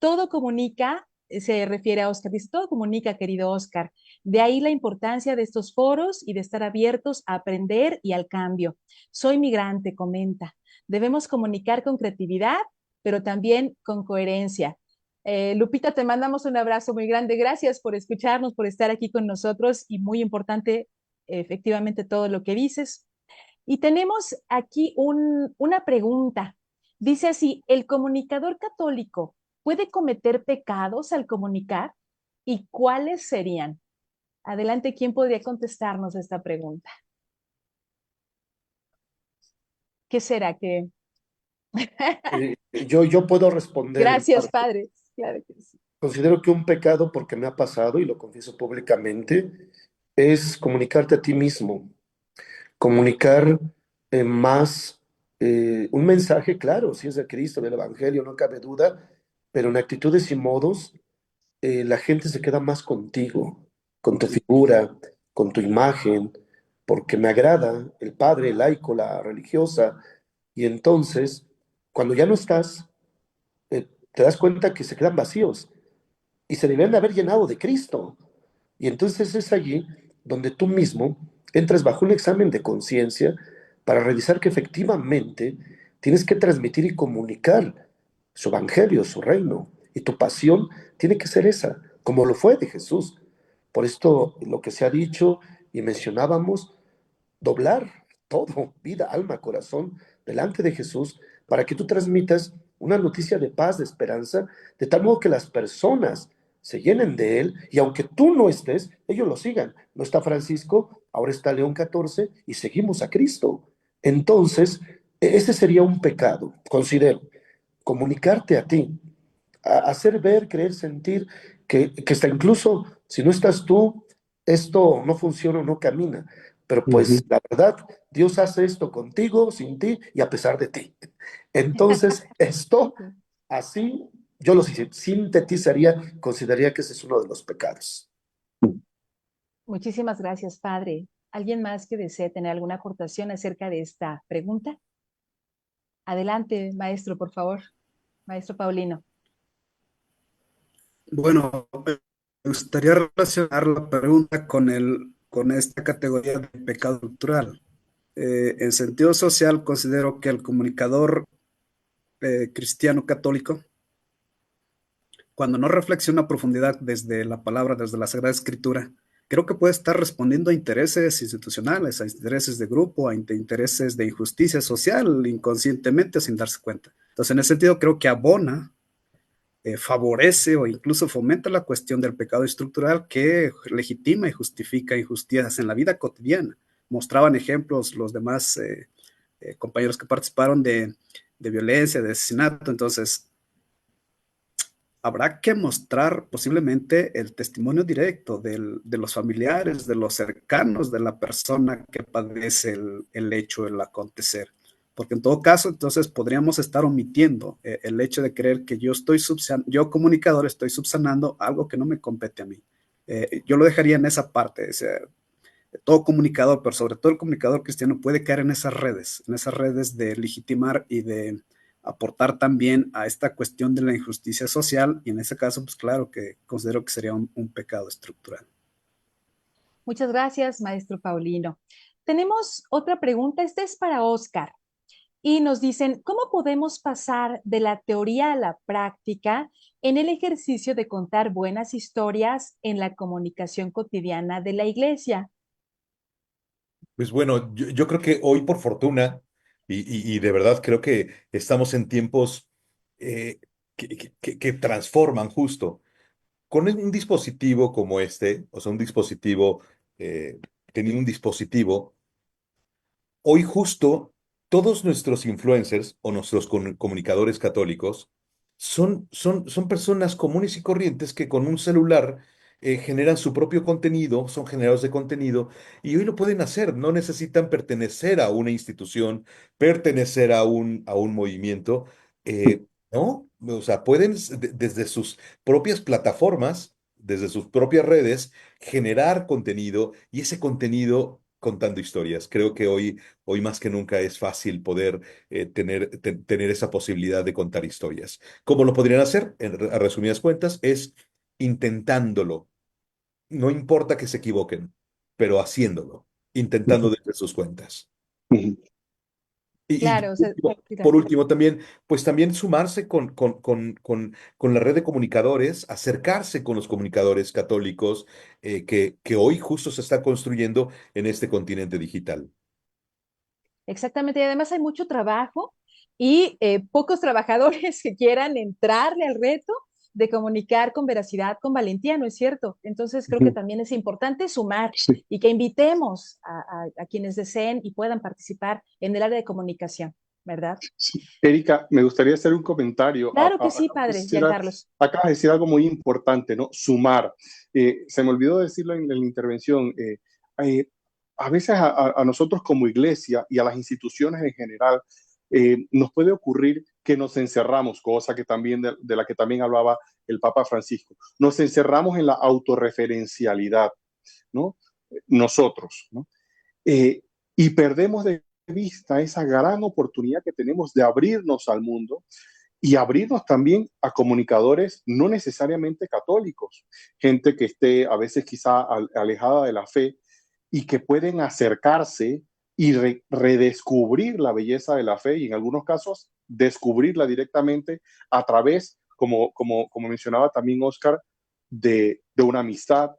Todo comunica, se refiere a Oscar, dice, todo comunica, querido Oscar. De ahí la importancia de estos foros y de estar abiertos a aprender y al cambio. Soy migrante, comenta. Debemos comunicar con creatividad, pero también con coherencia. Lupita, te mandamos un abrazo muy grande. Gracias por escucharnos, por estar aquí con nosotros y muy importante, efectivamente, todo lo que dices. Y tenemos aquí una pregunta. Dice así, ¿el comunicador católico puede cometer pecados al comunicar? ¿Y cuáles serían? Adelante, ¿quién podría contestarnos esta pregunta? ¿Qué será que? Yo puedo responder en Gracias, parte. Padre. Claro que sí. Considero que un pecado, porque me ha pasado y lo confieso públicamente, es comunicarte a ti mismo, comunicar más un mensaje, claro, si es de Cristo, del Evangelio, no cabe duda, pero en actitudes y modos la gente se queda más contigo, con tu figura, con tu imagen, porque me agrada el padre, el laico, la religiosa, y entonces, cuando ya no estás, te das cuenta que se quedan vacíos y se deben de haber llenado de Cristo. Y entonces es allí donde tú mismo entras bajo un examen de conciencia para revisar que efectivamente tienes que transmitir y comunicar su evangelio, su reino. Y tu pasión tiene que ser esa, como lo fue de Jesús. Por esto lo que se ha dicho y mencionábamos, doblar todo, vida, alma, corazón, delante de Jesús, para que tú transmitas una noticia de paz, de esperanza, de tal modo que las personas se llenen de él y aunque tú no estés, ellos lo sigan. No está Francisco, ahora está León XIV y seguimos a Cristo. Entonces, ese sería un pecado, considero, comunicarte a ti, hacer ver, creer, sentir que hasta incluso si no estás tú, esto no funciona, no camina. Pero pues la verdad, Dios hace esto contigo, sin ti y a pesar de ti. Entonces, esto así, yo lo sintetizaría, consideraría que ese es uno de los pecados. Muchísimas gracias, Padre. ¿Alguien más que desee tener alguna aportación acerca de esta pregunta? Adelante, maestro, por favor. Maestro Paulino. Bueno, me gustaría relacionar la pregunta con esta categoría de pecado cultural. En sentido social, considero que el comunicador cristiano católico, cuando no reflexiona a profundidad desde la palabra, desde la Sagrada Escritura, creo que puede estar respondiendo a intereses institucionales, a intereses de grupo, a intereses de injusticia social, inconscientemente, sin darse cuenta. Entonces, en ese sentido, creo que abona, favorece o incluso fomenta la cuestión del pecado estructural que legitima y justifica injusticias en la vida cotidiana. Mostraban ejemplos los demás compañeros que participaron de violencia, de asesinato. Entonces, habrá que mostrar posiblemente el testimonio directo de los familiares, de los cercanos de la persona que padece el hecho, el acontecer. Porque en todo caso, entonces podríamos estar omitiendo el hecho de creer que yo comunicador estoy subsanando algo que no me compete a mí. Yo lo dejaría en esa parte. O sea, todo comunicador, pero sobre todo el comunicador cristiano puede caer en esas redes de legitimar y de aportar también a esta cuestión de la injusticia social, y en ese caso, pues claro que considero que sería un pecado estructural. Muchas gracias, maestro Paulino. Tenemos otra pregunta, esta es para Oscar, y nos dicen, ¿cómo podemos pasar de la teoría a la práctica en el ejercicio de contar buenas historias en la comunicación cotidiana de la iglesia? Pues bueno, yo creo que hoy por fortuna, y de verdad creo que estamos en tiempos eh, que transforman justo. Con un dispositivo como este, o sea, un dispositivo, eh, teniendo un dispositivo, hoy justo todos nuestros influencers o nuestros comunicadores católicos son personas comunes y corrientes que con un celular generan su propio contenido, son generadores de contenido y hoy lo pueden hacer, no necesitan pertenecer a una institución, pertenecer a un movimiento, ¿no? O sea, pueden desde sus propias plataformas, desde sus propias redes, generar contenido y ese contenido contando historias. Creo que hoy más que nunca es fácil poder tener esa posibilidad de contar historias. ¿Cómo lo podrían hacer? A resumidas cuentas, es intentándolo. No importa que se equivoquen, pero haciéndolo, intentando desde sus cuentas. Ujú. Y Claro, o sea, por gracias. último, también, pues también sumarse con la red de comunicadores, acercarse con los comunicadores católicos que hoy justo se está construyendo en este continente digital. Exactamente, y además hay mucho trabajo y pocos trabajadores que quieran entrarle al reto de comunicar con veracidad, con valentía, ¿no es cierto? Entonces creo que Ujú. también es importante sumar Sí, y que invitemos a quienes deseen y puedan participar en el área de comunicación, ¿verdad? sí. Erika, me gustaría hacer un comentario. Claro que sí, padre, Giancarlos. Acabas de decir algo muy importante, ¿no? Sumar. Se me olvidó decirlo en la intervención. Eh, a veces a nosotros como iglesia y a las instituciones en general nos puede ocurrir que nos encerramos, cosa que también de la que también hablaba el Papa Francisco. Nos encerramos en la autorreferencialidad, ¿no? Nosotros, ¿no? Y perdemos de vista esa gran oportunidad que tenemos de abrirnos al mundo y abrirnos también a comunicadores no necesariamente católicos, gente que esté a veces quizá alejada de la fe y que pueden acercarse y redescubrir la belleza de la fe y en algunos casos descubrirla directamente a través, como mencionaba también Oscar, de una amistad,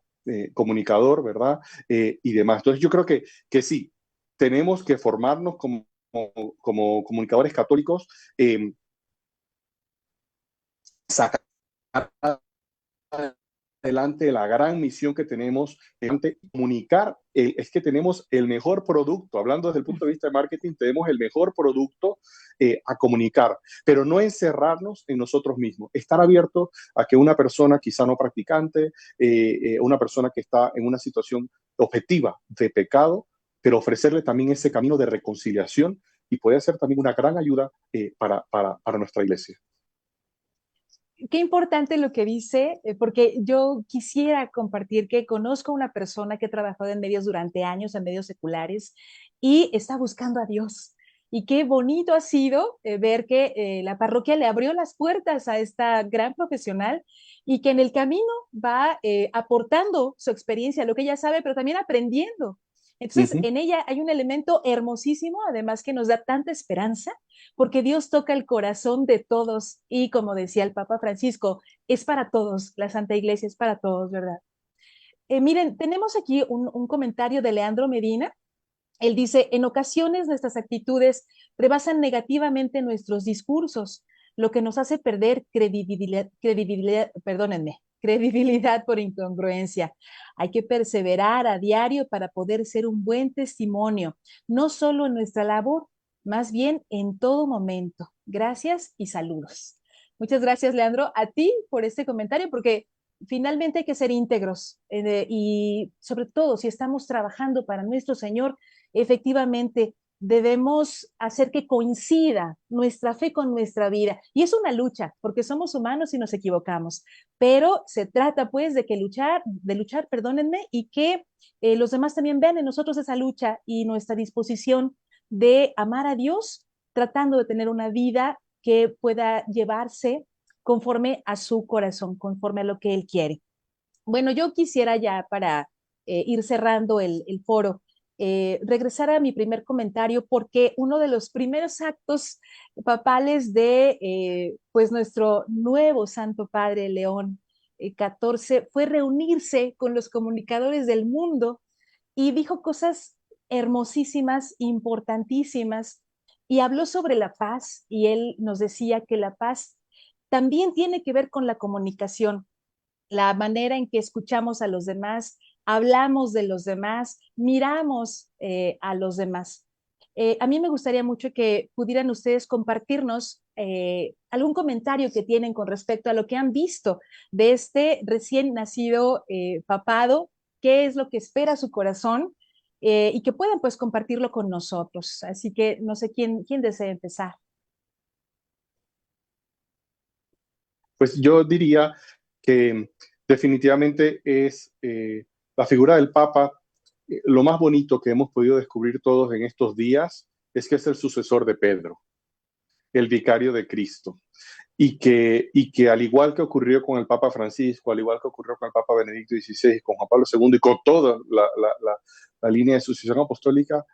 comunicador, ¿verdad? Y demás. Entonces yo creo que sí, tenemos que formarnos como comunicadores católicos, sacar adelante la gran misión que tenemos, comunicar, es que tenemos el mejor producto, hablando desde el punto de vista de marketing, tenemos el mejor producto a comunicar, pero no encerrarnos en nosotros mismos, estar abierto a que una persona quizá no practicante, una persona que está en una situación objetiva de pecado, pero ofrecerle también ese camino de reconciliación y puede ser también una gran ayuda para nuestra iglesia. Qué importante lo que dice, porque yo quisiera compartir que conozco a una persona que ha trabajado en medios durante años, en medios seculares, y está buscando a Dios. Y qué bonito ha sido ver que la parroquia le abrió las puertas a esta gran profesional y que en el camino va aportando su experiencia, lo que ella sabe, pero también aprendiendo. Entonces, Ujú. en ella hay un elemento hermosísimo, además que nos da tanta esperanza porque Dios toca el corazón de todos y como decía el Papa Francisco, es para todos, la Santa Iglesia es para todos, ¿verdad? Miren, tenemos aquí un comentario de Leandro Medina. Él dice, en ocasiones nuestras actitudes rebasan negativamente nuestros discursos, lo que nos hace perder credibilidad por incongruencia. Hay que perseverar a diario para poder ser un buen testimonio, no solo en nuestra labor, más bien en todo momento. Gracias y saludos. Muchas gracias, Leandro, a ti por este comentario, porque finalmente hay que ser íntegros y sobre todo si estamos trabajando para nuestro Señor, efectivamente debemos hacer que coincida nuestra fe con nuestra vida. Y es una lucha, porque somos humanos y nos equivocamos, pero se trata pues de luchar, perdónenme, y que los demás también vean en nosotros esa lucha y nuestra disposición de amar a Dios, tratando de tener una vida que pueda llevarse conforme a su corazón, conforme a lo que Él quiere. Bueno, yo quisiera ya para ir cerrando el foro, regresar a mi primer comentario porque uno de los primeros actos papales de pues nuestro nuevo Santo Padre León XIV fue reunirse con los comunicadores del mundo y dijo cosas hermosísimas, importantísimas, y habló sobre la paz, y él nos decía que la paz también tiene que ver con la comunicación, la manera en que escuchamos a los demás, hablamos de los demás, miramos a los demás. A mí me gustaría mucho que pudieran ustedes compartirnos algún comentario que tienen con respecto a lo que han visto de este recién nacido papado, qué es lo que espera su corazón y que puedan pues compartirlo con nosotros. Así que no sé quién desea empezar. Pues yo diría que definitivamente es la figura del Papa. Lo más bonito que hemos podido descubrir todos en estos días es que es el sucesor de Pedro, el vicario de Cristo. Y que al igual que ocurrió con el Papa Francisco, al igual que ocurrió con el Papa Benedicto XVI, con Juan Pablo II y con toda la línea de sucesión apostólica,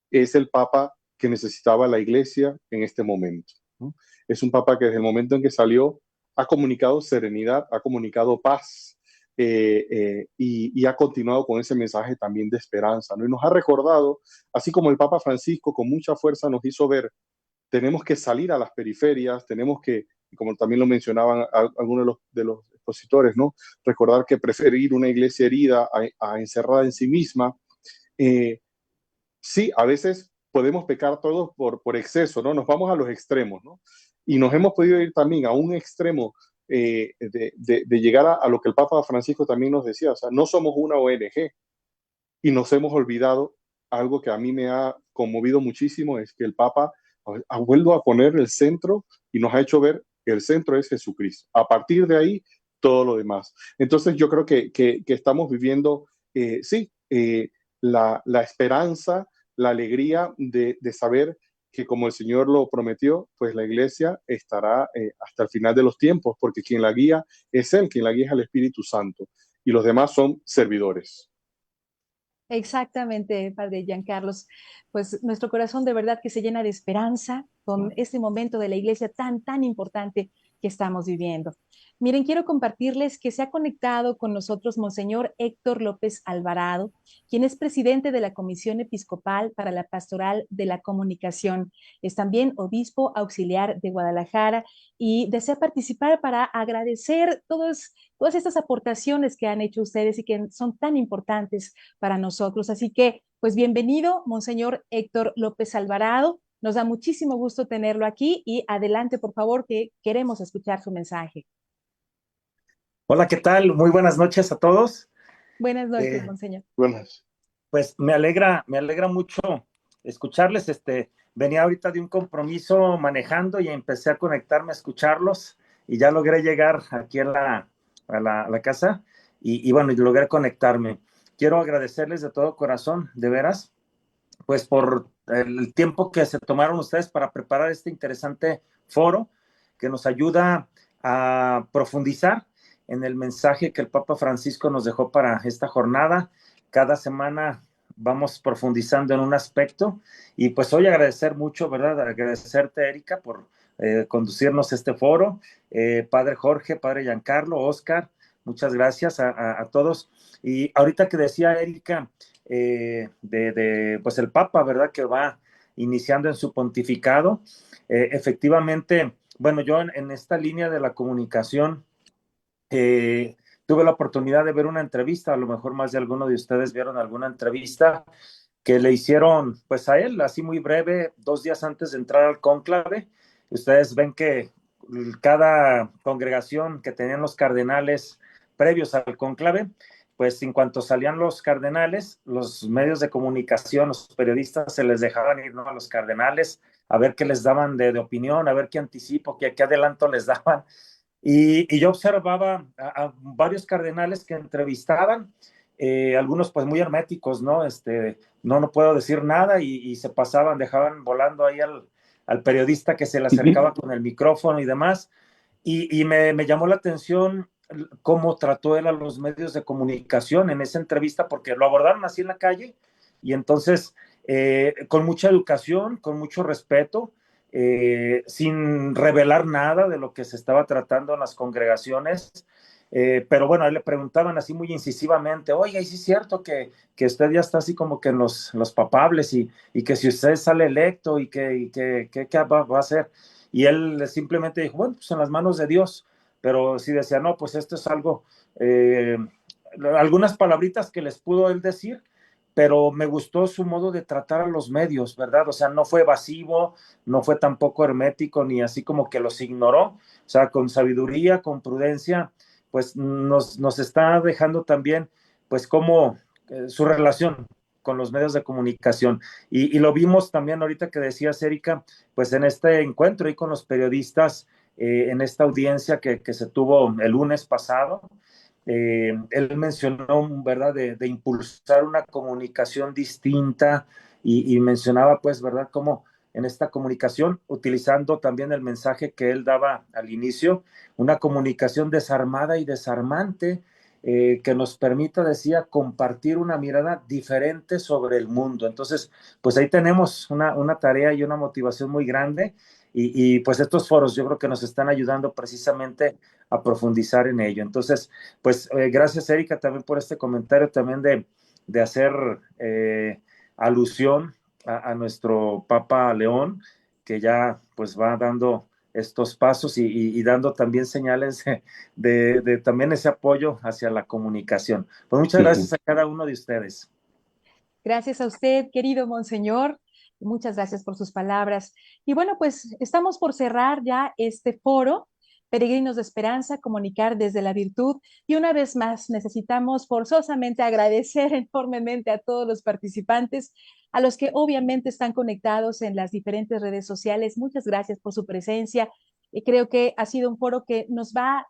es el Papa que necesitaba la Iglesia en este momento, ¿no? Es un Papa que desde el momento en que salió ha comunicado serenidad, ha comunicado paz, y ha continuado con ese mensaje también de esperanza, ¿no? Y nos ha recordado, así como el Papa Francisco con mucha fuerza nos hizo ver, tenemos que salir a las periferias, tenemos que, como también lo mencionaban algunos de los expositores, ¿no? Recordar que preferir una iglesia herida a encerrada en sí misma. Sí, a veces podemos pecar todos por exceso, ¿no? Nos vamos a los extremos, ¿no? Y nos hemos podido ir también a un extremo de llegar a lo que el Papa Francisco también nos decía, o sea, no somos una ONG y nos hemos olvidado algo que a mí me ha conmovido muchísimo, es que el Papa ha vuelto a poner el centro y nos ha hecho ver que el centro es Jesucristo. A partir de ahí, todo lo demás. Entonces yo creo que estamos viviendo, sí, la esperanza, la alegría de saber que como el Señor lo prometió, pues la iglesia estará hasta el final de los tiempos, porque quien la guía es Él, quien la guía es el Espíritu Santo, y los demás son servidores. Exactamente, Padre Giancarlos. Pues nuestro corazón de verdad que se llena de esperanza con este momento de la iglesia tan importante que estamos viviendo. Miren, quiero compartirles que se ha conectado con nosotros Monseñor Héctor López Alvarado, quien es presidente de la Comisión Episcopal para la Pastoral de la Comunicación. Es también obispo auxiliar de Guadalajara y desea participar para agradecer todas estas aportaciones que han hecho ustedes y que son tan importantes para nosotros. Así que, pues bienvenido, Monseñor Héctor López Alvarado. Nos da muchísimo gusto tenerlo aquí y adelante, por favor, que queremos escuchar su mensaje. Hola, ¿qué tal? Muy buenas noches a todos. Buenas noches, Monseñor. Buenas. Pues me alegra mucho escucharles. Venía ahorita de un compromiso manejando y empecé a conectarme a escucharlos y ya logré llegar aquí a la casa y bueno, y logré conectarme. Quiero agradecerles de todo corazón, de veras, pues por el tiempo que se tomaron ustedes para preparar este interesante foro que nos ayuda a profundizar en el mensaje que el Papa Francisco nos dejó para esta jornada. Cada semana vamos profundizando en un aspecto y pues hoy agradecer mucho, ¿verdad? Agradecerte, Erika, por conducirnos este foro. Padre Jorge, Padre Giancarlo, Oscar, muchas gracias a todos. Y ahorita que decía Erika, pues el Papa, ¿verdad? Que va iniciando en su pontificado. Efectivamente, bueno, yo en esta línea de la comunicación tuve la oportunidad de ver una entrevista, a lo mejor más de alguno de ustedes vieron alguna entrevista que le hicieron pues a él, así muy breve, 2 días antes de entrar al cónclave. Ustedes ven que cada congregación que tenían los cardenales previos al cónclave, pues en cuanto salían los cardenales, los medios de comunicación, los periodistas se les dejaban ir, ¿no?, a los cardenales a ver qué les daban de opinión, a ver qué anticipo, qué adelanto les daban. Y yo observaba a varios cardenales que entrevistaban, algunos pues muy herméticos, ¿no? No puedo decir nada y se pasaban, dejaban volando ahí al periodista que se le acercaba con el micrófono y demás. Y me llamó la atención cómo trató él a los medios de comunicación en esa entrevista, porque lo abordaron así en la calle y entonces con mucha educación, con mucho respeto, sin revelar nada de lo que se estaba tratando en las congregaciones. Pero bueno, a él le preguntaban así muy incisivamente, oiga, ¿y si es cierto que usted ya está así como que en los papables y que si usted sale electo y que ¿qué va a hacer? Y él simplemente dijo, bueno, pues en las manos de Dios. Pero sí decía, no, pues esto es algo, algunas palabritas que les pudo él decir, pero me gustó su modo de tratar a los medios, ¿verdad? O sea, no fue evasivo, no fue tampoco hermético, ni así como que los ignoró. O sea, con sabiduría, con prudencia, pues nos está dejando también, pues, como su relación con los medios de comunicación. Y lo vimos también ahorita que decías, Erika, pues en este encuentro ahí con los periodistas, en esta audiencia que se tuvo el lunes pasado. Él mencionó, ¿verdad?, de impulsar una comunicación distinta y mencionaba, pues, ¿verdad?, cómo en esta comunicación, utilizando también el mensaje que él daba al inicio, una comunicación desarmada y desarmante, que nos permita, decía, compartir una mirada diferente sobre el mundo. Entonces, pues ahí tenemos una tarea y una motivación muy grande y pues estos foros yo creo que nos están ayudando precisamente a profundizar en ello. Entonces, pues gracias, Erika, también por este comentario, también de hacer alusión a nuestro Papa León, que ya pues va dando estos pasos y dando también señales de también ese apoyo hacia la comunicación. Pues muchas gracias a cada uno de ustedes. Gracias a usted, querido Monseñor. Muchas gracias por sus palabras. Y bueno, pues estamos por cerrar ya este foro, Peregrinos de Esperanza, comunicar desde la virtud. Y una vez más, necesitamos forzosamente agradecer enormemente a todos los participantes, a los que obviamente están conectados en las diferentes redes sociales. Muchas gracias por su presencia. Y creo que ha sido un foro que nos va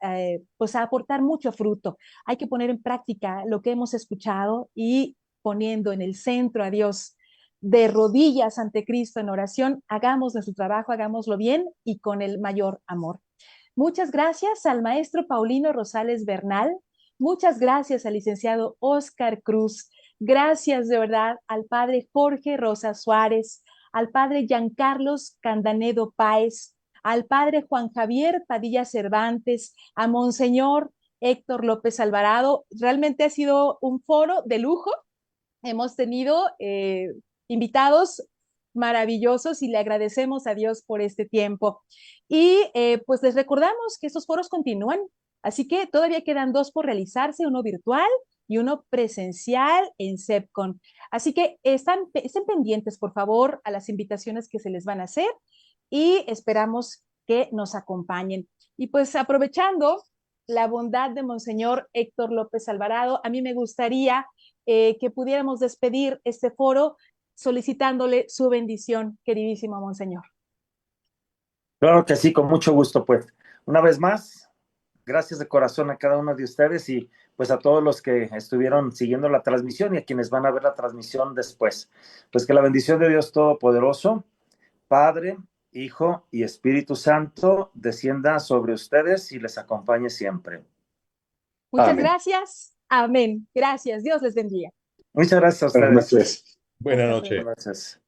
pues a aportar mucho fruto. Hay que poner en práctica lo que hemos escuchado y poniendo en el centro a Dios, de rodillas ante Cristo en oración, hagamos nuestro trabajo, hagámoslo bien y con el mayor amor. Muchas gracias al maestro Paulino Rosales Bernal, muchas gracias al licenciado Oscar Cruz, gracias de verdad al padre Jorge Rosa Suárez, al padre Giancarlos Candanedo Páez, al padre Juan Javier Padilla Cervantes, a Monseñor Héctor López Alvarado. Realmente ha sido un foro de lujo. Hemos tenido invitados maravillosos y le agradecemos a Dios por este tiempo. Y pues les recordamos que estos foros continúan, así que todavía quedan 2 por realizarse, uno virtual y uno presencial en CEPCON. Así que estén pendientes, por favor, a las invitaciones que se les van a hacer y esperamos que nos acompañen. Y pues aprovechando la bondad de Monseñor Héctor López Alvarado, a mí me gustaría que pudiéramos despedir este foro solicitándole su bendición, queridísimo Monseñor. Claro que sí, con mucho gusto, pues. Una vez más, gracias de corazón a cada uno de ustedes y pues a todos los que estuvieron siguiendo la transmisión y a quienes van a ver la transmisión después. Pues que la bendición de Dios Todopoderoso, Padre, Hijo y Espíritu Santo descienda sobre ustedes y les acompañe siempre. Muchas Amén. Gracias. Amén. Gracias. Dios les bendiga. Muchas gracias a ustedes. Buenas noches. Gracias.